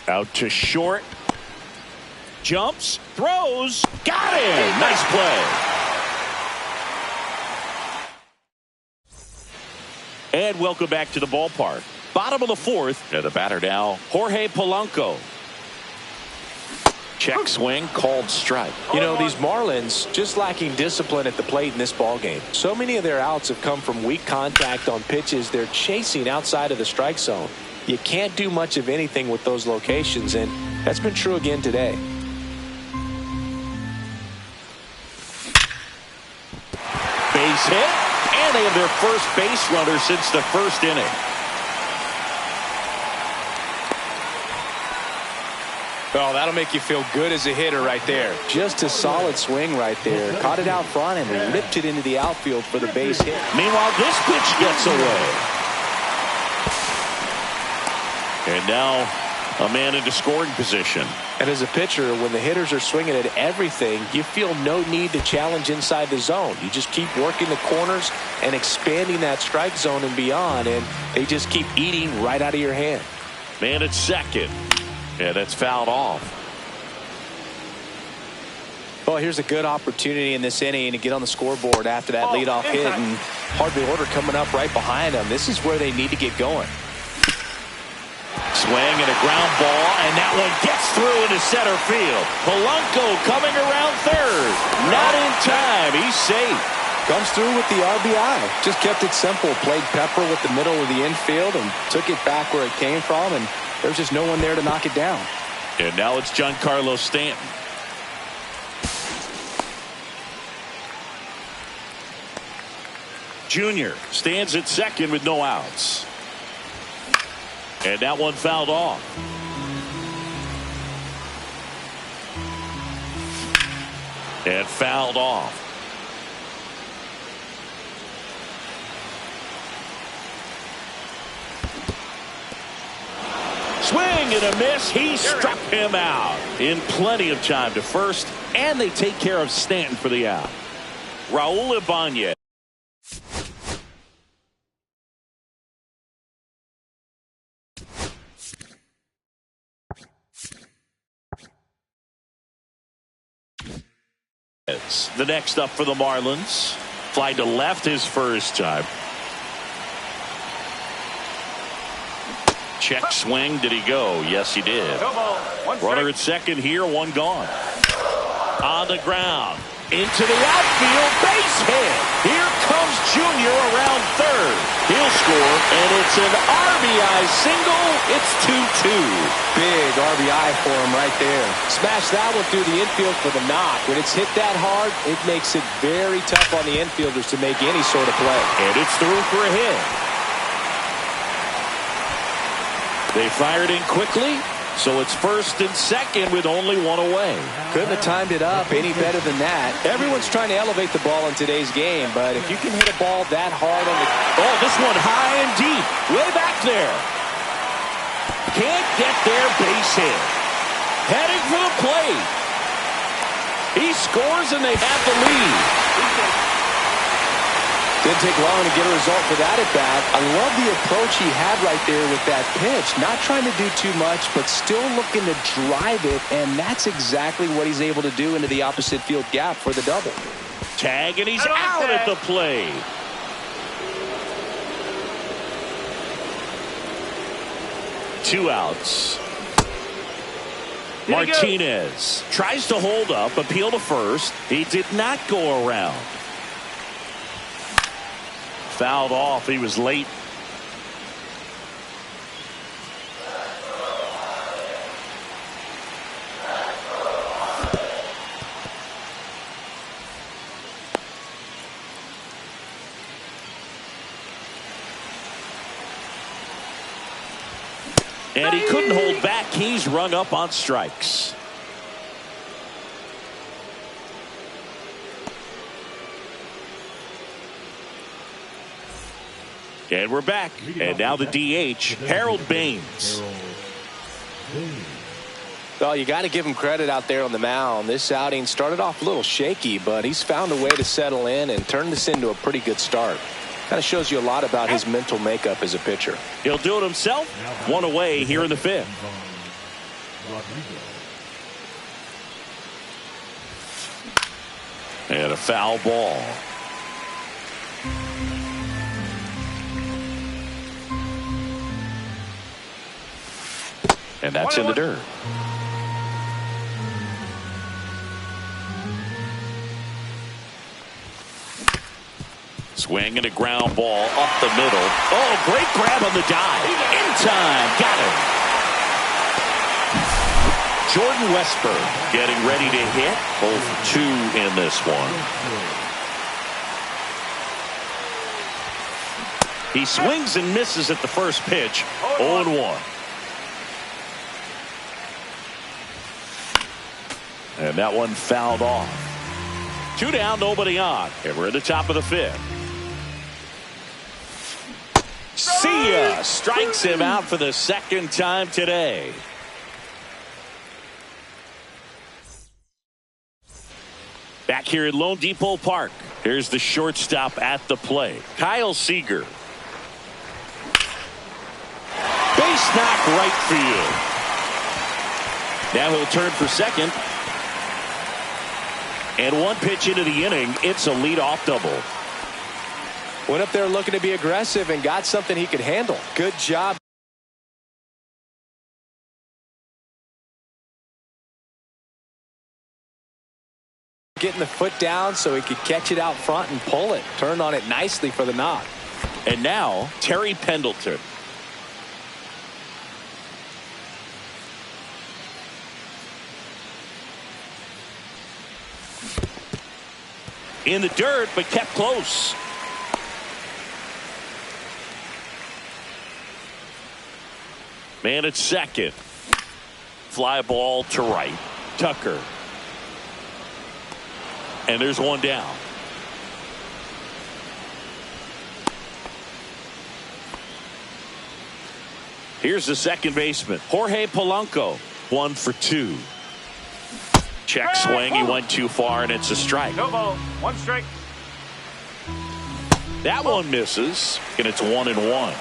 Out to short. Jumps. Throws. Got him. Nice play. And welcome back to the ballpark. Bottom of the 4th. And the batter now, Jorge Polanco. Check swing, called strike. You know, these Marlins just lacking discipline at the plate in this ballgame. So many of their outs have come from weak contact on pitches they're chasing outside of the strike zone. You can't do much of anything with those locations, and that's been true again today. Base hit, and they have their first base runner since the first inning. Oh, that'll make you feel good as a hitter right there. Just a solid swing right there. Caught it out front and ripped it into the outfield for the base hit. Meanwhile, this pitch gets away. And now a man into scoring position. And as a pitcher, when the hitters are swinging at everything, you feel no need to challenge inside the zone. You just keep working the corners and expanding that strike zone and beyond, and they just keep eating right out of your hand. Man at second. Yeah, that's fouled off. Well, here's a good opportunity in this inning to get on the scoreboard after that leadoff hit, and hardly order coming up right behind them. This is where they need to get going. Swing and a ground ball, and that one gets through into center field. Polanco coming around third. Not in time. He's safe. Comes through with the RBI. Just kept it simple. Played pepper with the middle of the infield and took it back where it came from, and there's just no one there to knock it down. And now it's Giancarlo Stanton. Junior stands at second with no outs. And that one fouled off. And fouled off. Swing and a miss. He struck him out in plenty of time to first, and they take care of Stanton for the out. Raul Ibanez. The next up for the Marlins. Fly to left his first time. Check swing. Did he go? Yes, he did. Runner at second here, one gone. On the ground. Into the outfield. Base hit. Here comes Junior around third. He'll score, and it's an RBI single. It's 2-2. Big RBI for him right there. Smash that one through the infield for the knock. When it's hit that hard, it makes it very tough on the infielders to make any sort of play. And it's through for a hit. They fired in quickly, so it's first and second with only one away. Couldn't have timed it up any better than that. Everyone's trying to elevate the ball in today's game, but if you can hit a ball that hard on the... Oh, this one high and deep. Way back there. Can't get there, base hit. Heading for the plate. He scores and they have the lead. Didn't take long to get a result for that at bat. I love the approach he had right there with that pitch. Not trying to do too much, but still looking to drive it, and that's exactly what he's able to do into the opposite field gap for the double. Tag, and he's out at the plate. Two outs. Martinez tries to hold up, appeal to first. He did not go around. Fouled off. He was late. And he couldn't hold back. He's rung up on strikes. And we're back. And now the DH, Harold Baines. Well, you got to give him credit out there on the mound. This outing started off a little shaky, but he's found a way to settle in and turn this into a pretty good start. Kind of shows you a lot about his mental makeup as a pitcher. He'll do it himself. One away here in the fifth. And a foul ball. And that's in the dirt. Swing and a ground ball up the middle. Oh, great grab on the dive. In time. Got him. Jordan Westburg getting ready to hit. 0 for 2 in this one. He swings and misses at the first pitch. 0-1. And that one fouled off. 2 down, nobody on. And we're at the top of the fifth. See ya. Strikes him out for the second time today. Back here at Lone Depot Park. Here's the shortstop at the plate, Kyle Seager. Base knock right field. Now he'll turn for second. And one pitch into the inning, it's a leadoff double. Went up there looking to be aggressive and got something he could handle. Good job. Getting the foot down so he could catch it out front and pull it. Turned on it nicely for the knock. And now Terry Pendleton. In the dirt, but kept close. Man at second. Fly ball to right. Tucker. And there's one down. Here's the second baseman, Jorge Polanco. 1 for 2. Check swing. He went too far, and it's a strike. No ball. 1 strike. That one misses, and it's 1-1.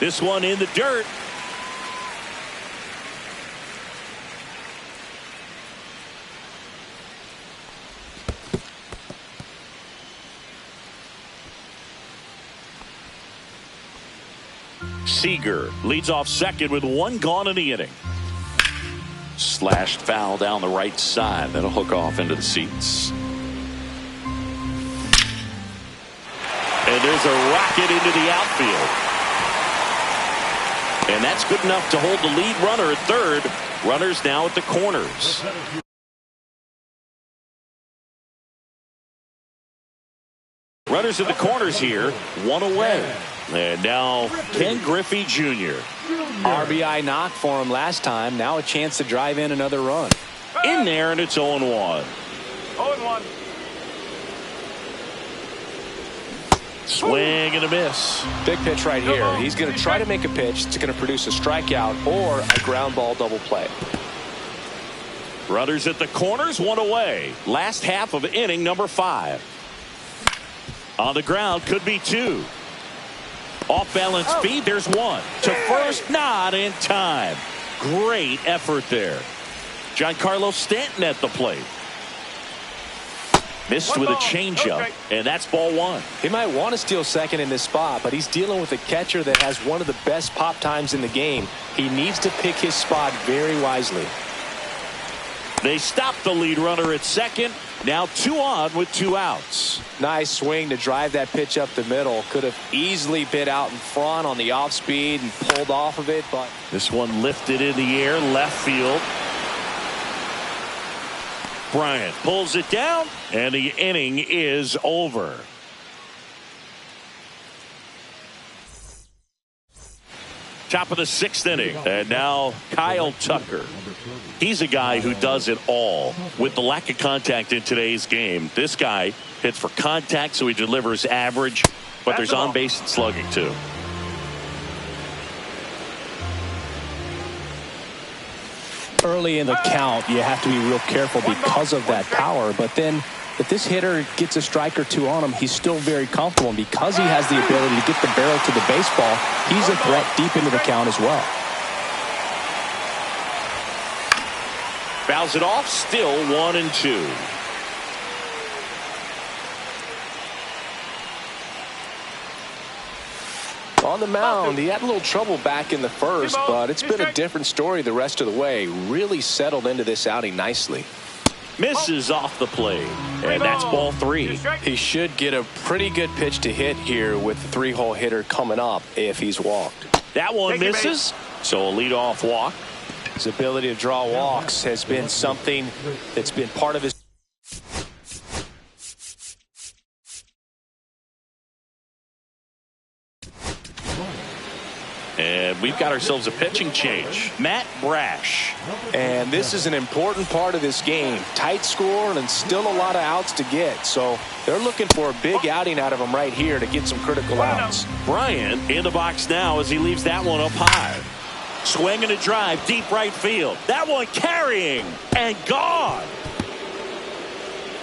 This one in the dirt. Seager leads off second with 1 gone in the inning. Slashed foul down the right side. That'll hook off into the seats. And there's a rocket into the outfield. And that's good enough to hold the lead runner at third. Runners now at the corners. Runners at the corners here. 1 away. And now Ken Griffey Jr. RBI knock for him last time. Now a chance to drive in another run. In there, and it's 0-1. 0-1. Swing and a miss. Big pitch right here. He's going to try to make a pitch that's going to produce a strikeout or a ground ball double play. Runners at the corners, one away. Last half of inning number 5. On the ground, could be 2. Off balance feed, there's 1. To first, not in time. Great effort there. Giancarlo Stanton at the plate. Missed with a changeup, and that's ball 1. He might want to steal second in this spot, but he's dealing with a catcher that has one of the best pop times in the game. He needs to pick his spot very wisely. They stop the lead runner at second. Now 2 on with 2 outs. Nice swing to drive that pitch up the middle. Could have easily been out in front on the off speed and pulled off of it, but this one lifted in the air, left field. Bryant pulls it down, and the inning is over. Top of the 6th inning, and now Kyle Tucker. He's a guy who does it all. With the lack of contact in today's game, this guy hits for contact, so he delivers average, but there's on base and slugging too. Early in the count, you have to be real careful because of that power. But then if this hitter gets a strike or 2 on him, he's still very comfortable. And because he has the ability to get the barrel to the baseball, he's a threat deep into the count as well. Fouls it off, still 1-2. On the mound, he had a little trouble back in the first, but it's been a different story the rest of the way. Really settled into this outing nicely. Misses off the plate, and that's ball 3. He should get a pretty good pitch to hit here with the 3-hole hitter coming up if he's walked. That one misses, so a leadoff walk. His ability to draw walks has been something that's been part of his. And we've got ourselves a pitching change. Matt Brash. And this is an important part of this game. Tight score and still a lot of outs to get. So they're looking for a big outing out of him right here to get some critical outs. Bryant in the box now as he leaves that one up high. Swing and a drive, deep right field. That one carrying and gone.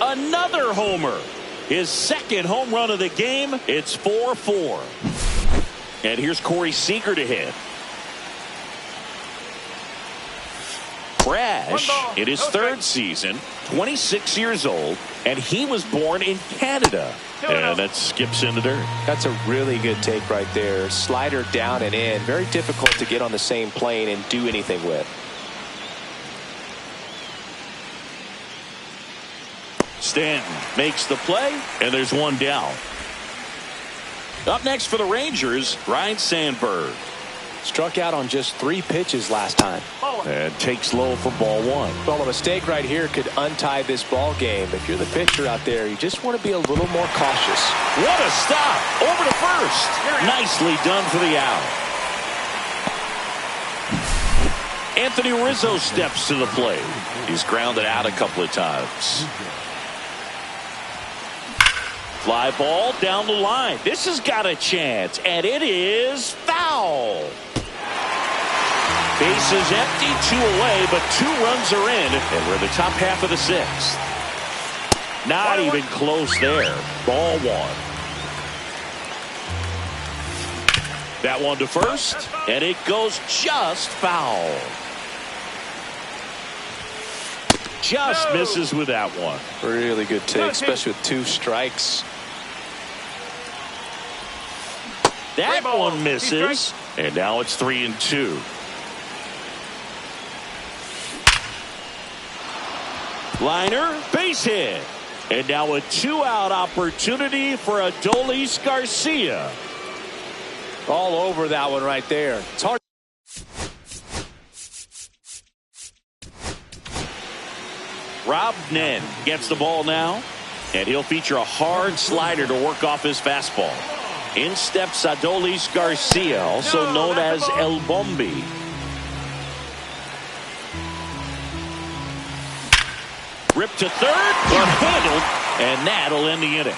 Another homer. His 2nd home run of the game. It's 4-4. And here's Corey Seager to hit. Brash in his 3rd season, 26 years old, and he was born in Canada. And that skips into dirt. That's a really good take right there. Slider down and in. Very difficult to get on the same plane and do anything with. Stanton makes the play, and there's 1 down. Up next for the Rangers, Ryan Sandberg. Struck out on just 3 pitches last time. And takes low for ball 1. Well, a mistake right here could untie this ball game. If you're the pitcher out there, you just want to be a little more cautious. What a stop! Over to first. Nicely done for the out. Anthony Rizzo steps to the plate. He's grounded out a couple of times. Fly ball down the line. This has got a chance, and it is foul. Bases empty, 2 away, but 2 runs are in, and we're in the top half of the 6th. Not even close there. Ball 1. That one to first, and it goes just foul. Just misses with that one. Really good take, especially with 2 strikes. That one misses, and now it's 3-2. Liner, base hit. And now a 2-out opportunity for Adolis Garcia. All over that one right there. It's hard. Rob Nen gets the ball now, and he'll feature a hard slider to work off his fastball. In steps Adolis Garcia, also known as El Bombi. Ripped to third, but handled, and that'll end the inning.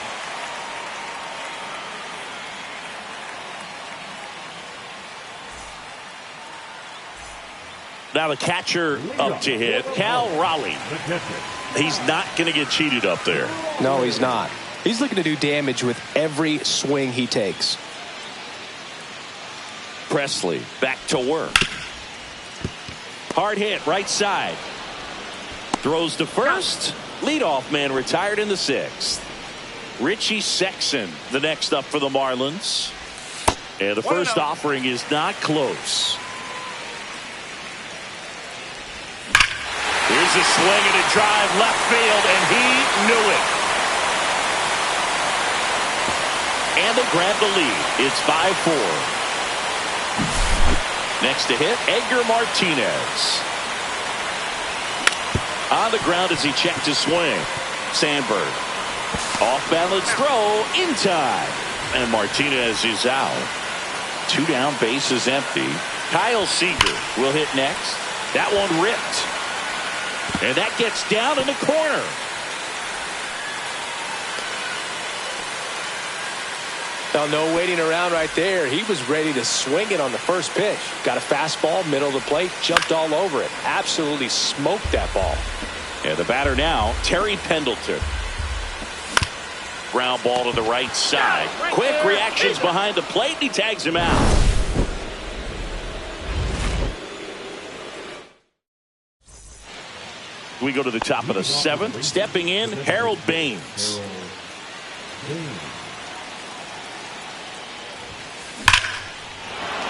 Now the catcher up to hit, Cal Raleigh. He's not going to get cheated up there. No, he's not. He's looking to do damage with every swing he takes. Presley back to work. Hard hit right side. Throws to first. Leadoff man retired in the 6th. Richie Sexson the next up for the Marlins. And the first offering is not close. Here's a swing and a drive left field, and he knew it. And they grab the lead. It's 5-4. Next to hit, Edgar Martinez. On the ground as he checked his swing. Sandberg. Off balance throw in time. And Martinez is out. 2 down, base is empty. Kyle Seager will hit next. That one ripped. And that gets down in the corner. Now, no waiting around right there. He was ready to swing it on the first pitch. Got a fastball, middle of the plate, jumped all over it. Absolutely smoked that ball. And the batter now, Terry Pendleton. Ground ball to the right side. Quick reactions behind the plate, and he tags him out. We go to the top of the 7th. Stepping in, Harold Baines.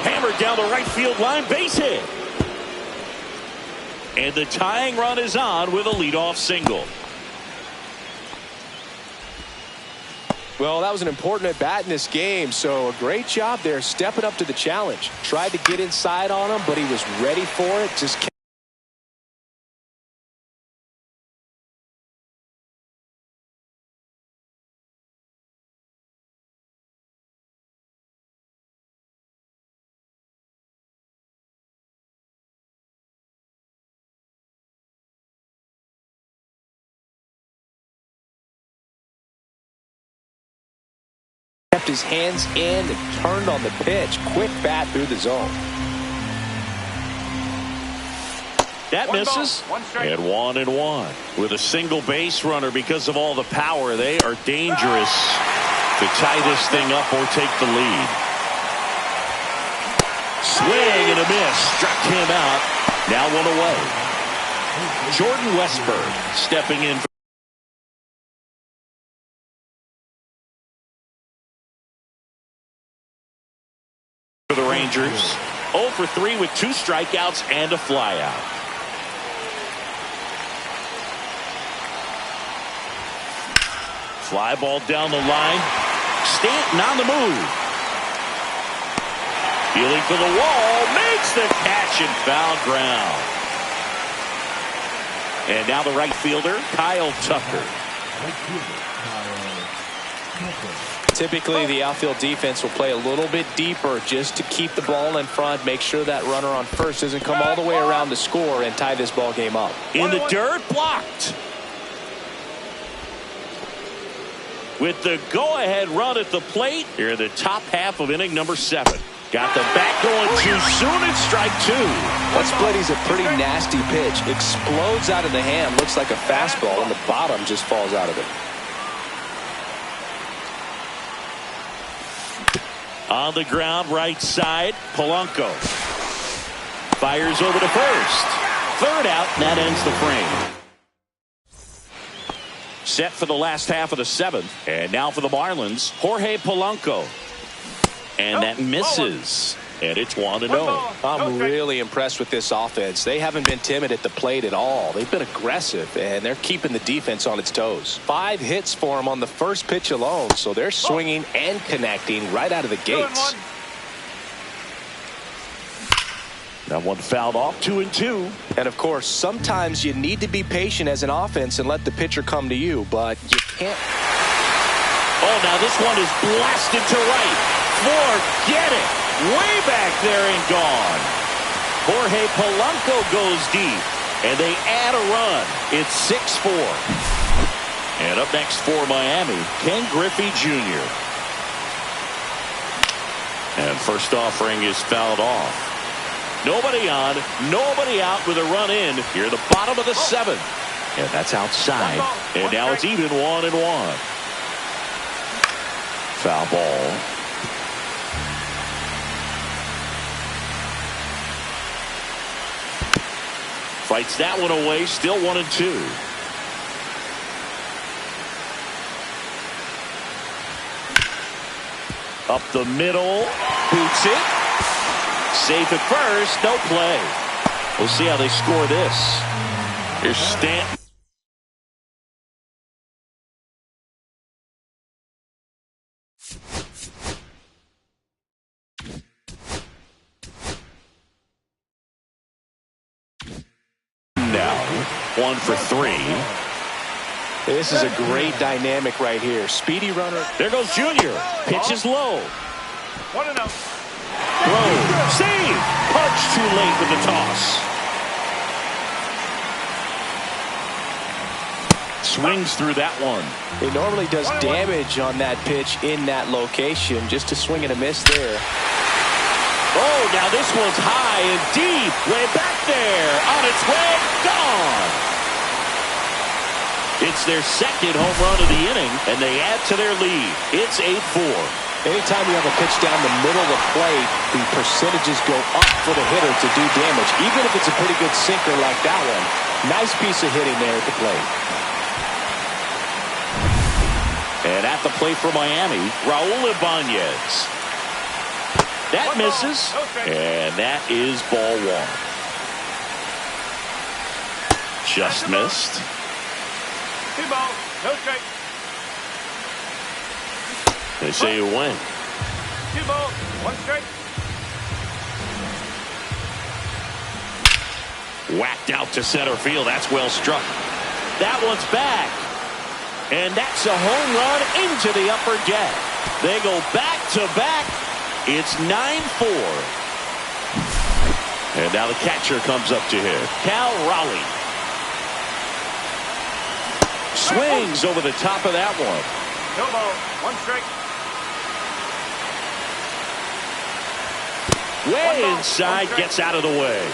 Hammered down the right field line, base hit. And the tying run is on with a leadoff single. Well, that was an important at-bat in this game, so a great job there stepping up to the challenge. Tried to get inside on him, but he was ready for it. Just kept his hands in and turned on the pitch. Quick bat through the zone. That misses. And 1-1 with a single base runner. Because of all the power, they are dangerous to tie this thing up or take the lead. Swing and a miss. Struck him out. Now 1 away. Jordan Westburg stepping in for the Rangers. 0 for 3 with 2 strikeouts and a flyout. Fly ball down the line. Stanton on the move. Feeling for the wall. Makes the catch and foul ground. And now the right fielder, Kyle Tucker. Typically, the outfield defense will play a little bit deeper just to keep the ball in front, make sure that runner on first doesn't come all the way around to score and tie this ball game up. In the dirt, blocked. With the go-ahead run at the plate, here in the top half of inning number 7. Got the bat going too soon, and strike 2. That split is a pretty nasty pitch. Explodes out of the hand, looks like a fastball, and the bottom just falls out of it. On the ground, right side, Polanco. Fires over to first. 3rd out, and that ends the frame. Set for the last half of the 7th. And now for the Marlins, Jorge Polanco. And that misses. And it's 1-0. I'm really impressed with this offense. They haven't been timid at the plate at all. They've been aggressive, and they're keeping the defense on its toes. 5 hits for them on the first pitch alone, so they're swinging and connecting right out of the gates. That one fouled off, 2-2. And, of course, sometimes you need to be patient as an offense and let the pitcher come to you, but you can't. Oh, now this one is blasted to right. Forget it. Way back there and gone. Jorge Polanco goes deep, and they add a run. It's 6-4. And up next for Miami, Ken Griffey Jr. And first offering is fouled off. Nobody on, nobody out with a run in here at the bottom of the seventh. And that's outside. And now it's even 1-1. Foul ball. Fights that one away. Still 1-2. Up the middle. Boots it. Safe at first. No play. We'll see how they score this. Here's Stanton. Now, 1 for 3. This is a great dynamic right here. Speedy runner. There goes Junior. Pitch is low. 1-0. Throw. Save. Punch too late with the toss. Swings through that one. It normally does damage on that pitch in that location. Just a swing and a miss there. Oh, now this one's high and deep. Way back there. On its way. Gone. It's their second home run of the inning, and they add to their lead. It's 8-4. Anytime you have a pitch down the middle of the plate, the percentages go up for the hitter to do damage, even if it's a pretty good sinker like that one. Nice piece of hitting there at the plate. And at the plate for Miami, Raul Ibanez. That misses, and that is ball 1. Just missed. 2 balls, no strike. They say you win. 2 balls, 1 strike. Whacked out to center field. That's well struck. That one's back. And that's a home run into the upper deck. They go back to back. It's 9-4. And now the catcher comes up to hit. Cal Raleigh. Swings over the top of that one. No ball, 1 strike. Way inside, gets out of the way.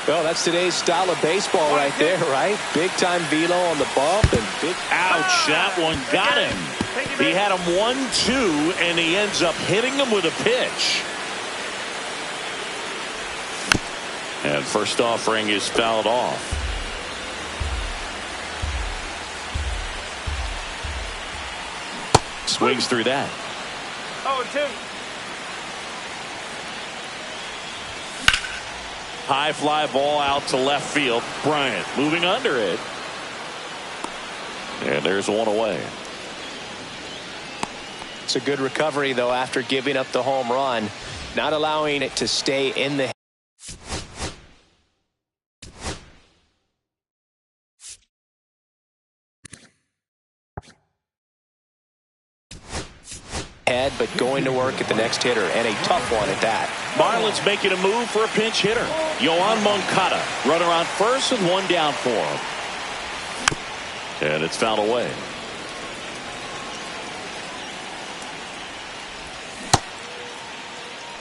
Well, that's today's style of baseball right there, right? Big-time velo on the bump and big... Ouch, that one got him. He had him 1-2, and he ends up hitting him with a pitch. And first offering is fouled off. Swings through that. 0-2. High fly ball out to left field. Bryant moving under it. And there's one away. It's a good recovery, though, after giving up the home run. Not allowing it to stay in the head, but going to work at the next hitter, and a tough one at that. Marlins making a move for a pinch hitter. Yoan Moncada, runner on first with 1 down for him. And it's fouled away.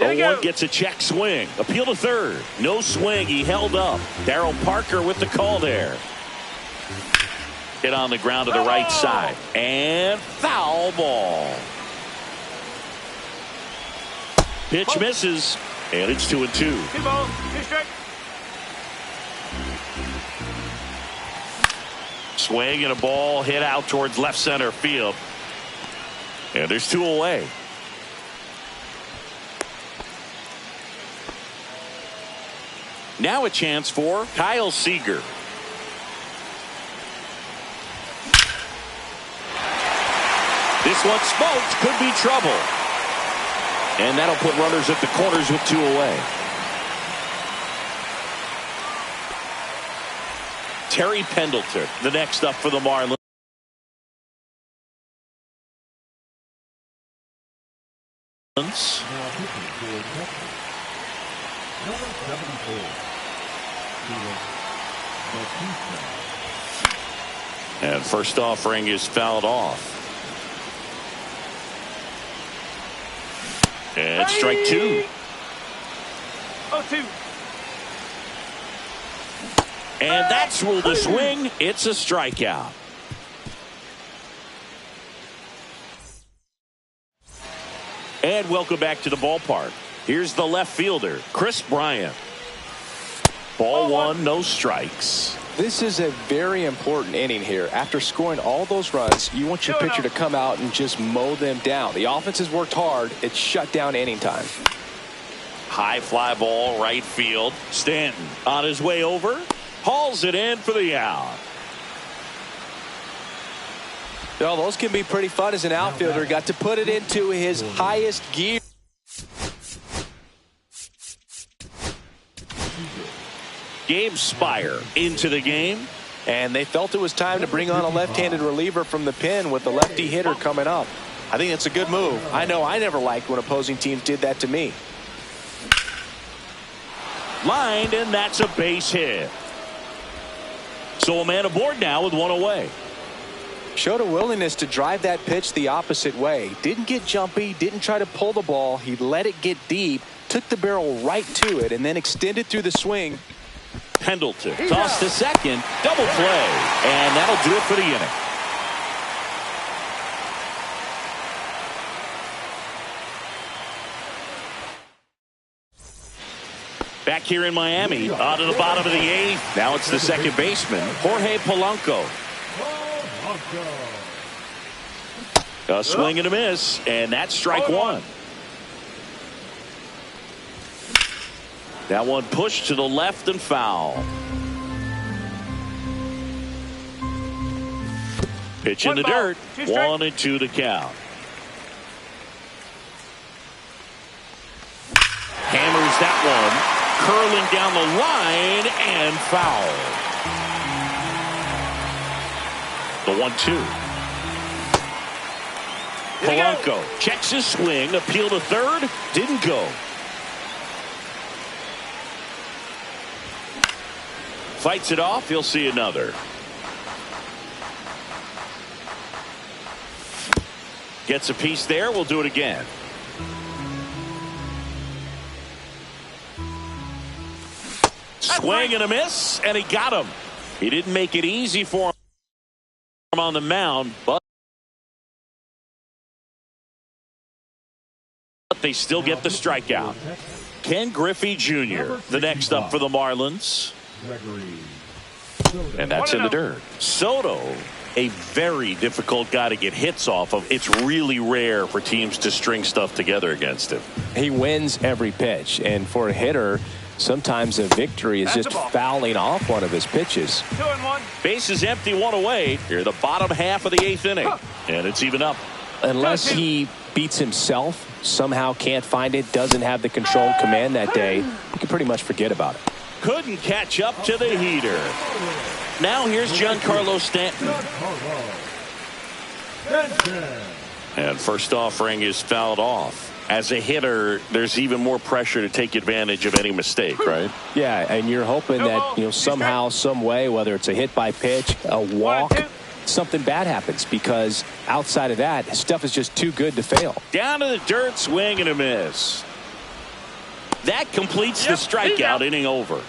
Oh, 1 gets a check swing. Appeal to third. No swing. He held up. Darryl Parker with the call there. Hit on the ground to the right side. And foul ball. Pitch misses, and it's 2-2. 2 balls, 2 strikes. Swing and a ball hit out towards left center field. And there's 2 away. Now a chance for Kyle Seager. This one smoked, could be trouble. And that'll put runners at the corners with 2 away. Terry Pendleton, the next up for the Marlins. Number 74. And first offering is fouled off. And strike two. 0-2. And that's ruled a swing. It's a strikeout. And welcome back to the ballpark. Here's the left fielder, Chris Bryant. Ball one, no strikes. This is a very important inning here. After scoring all those runs, you want your pitcher to come out and just mow them down. The offense has worked hard. It's shut down inning time. High fly ball, right field. Stanton on his way over. Hauls it in for the out. Well, those can be pretty fun as an outfielder. Got to put it into his highest gear. Gabe Spire into the game. And they felt it was time to bring on a left-handed reliever from the pen with the lefty hitter coming up. I think that's a good move. I know I never liked when opposing teams did that to me. Lined, and that's a base hit. So a man aboard now with one away. Showed a willingness to drive that pitch the opposite way. Didn't get jumpy, didn't try to pull the ball. He let it get deep, took the barrel right to it, and then extended through the swing. Pendleton tossed to second, double play, and that'll do it for the inning. Back here in Miami, out of the bottom of the eighth. Now it's the second baseman, Jorge Polanco. A swing and a miss, and that's strike one. That one pushed to the left and foul. Pitch in the dirt, 1-2 to count. Hammers that one, curling down the line and foul. The 1-2. Polanco checks his swing, appeal to third, didn't go. Fights it off, he'll see another. Gets a piece there, we'll do it again. Swing and a miss, and he got him. He didn't make it easy for him on the mound, but they still get the strikeout. Ken Griffey Jr., the next up for the Marlins. And that's in the dirt. Soto, a very difficult guy to get hits off of. It's really rare for teams to string stuff together against him. He wins every pitch, and for a hitter, sometimes a victory is just fouling off one of his pitches. 2-1. Base is empty, one away. Here, the bottom half of the eighth inning, and it's even up. Unless he beats himself, somehow can't find it, doesn't have the control command that day, you can pretty much forget about it. Couldn't catch up to the heater. Now here's Giancarlo Stanton. And first offering is fouled off. As a hitter, there's even more pressure to take advantage of any mistake, right? Yeah, and you're hoping that, somehow, some way, whether it's a hit by pitch, a walk, something bad happens, because outside of that, stuff is just too good to fail. Down to the dirt, swing and a miss. That completes the strikeout, inning over.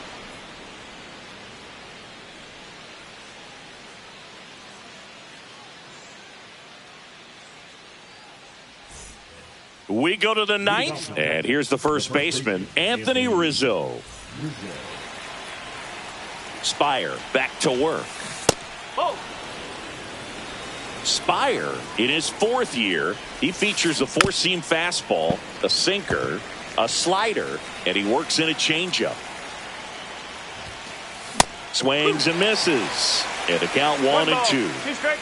We go to the ninth, and here's the first baseman, Anthony Rizzo. Spire back to work. Spire, in his fourth year, he features a four-seam fastball, a sinker, a slider, and he works in a changeup. Swings and misses. And a count 1-2.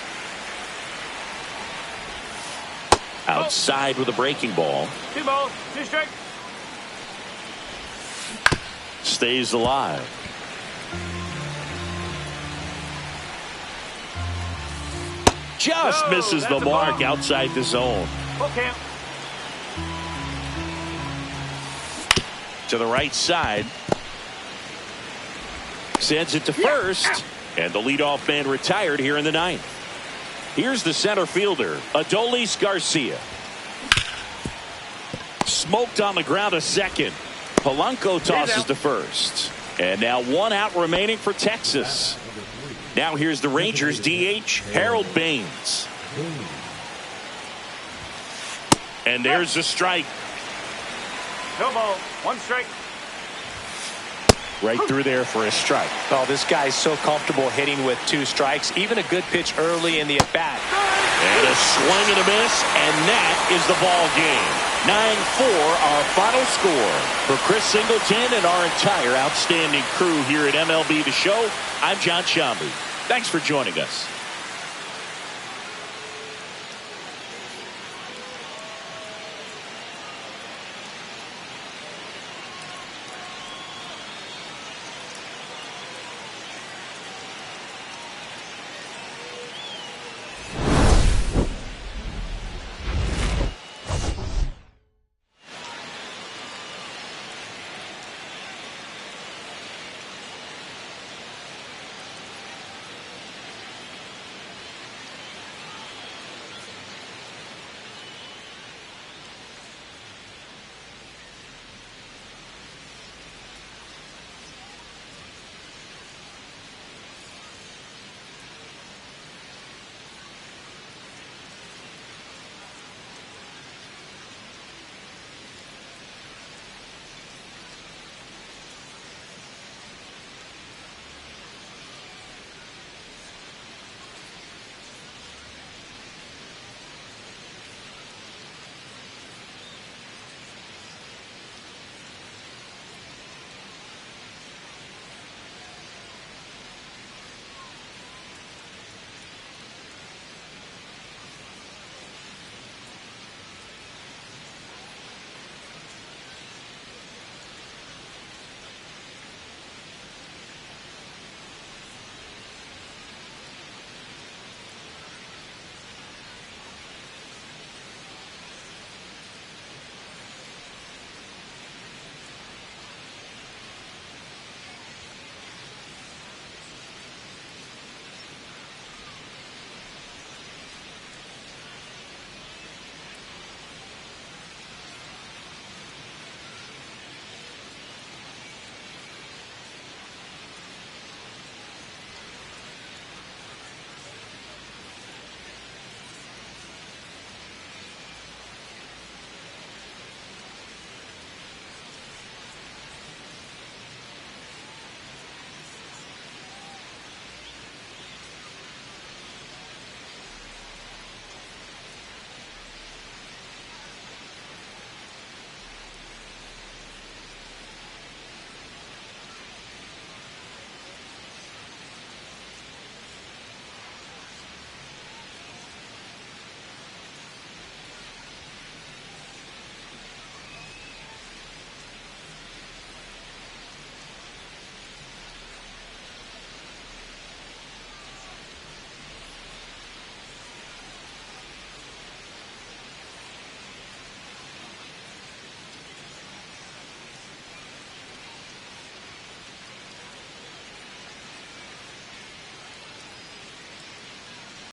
Outside with a breaking ball. 2 balls, 2 strikes. Stays alive. Just misses the mark outside the zone. Full count. To the right side. Sends it to first. And the leadoff man retired here in the ninth. Here's the center fielder, Adolis Garcia. smoked on the ground to second. Polanco tosses to first. And now one out remaining for Texas. Now here's the Rangers DH, Harold Baines. And there's a strike. No ball. One strike. Right through there for a strike. Oh, this guy's so comfortable hitting with 2 strikes. Even a good pitch early in the at-bat. And a swing and a miss, and that is the ball game. 9-4, our final score. For Chris Singleton and our entire outstanding crew here at MLB The Show, I'm John Shambi. Thanks for joining us.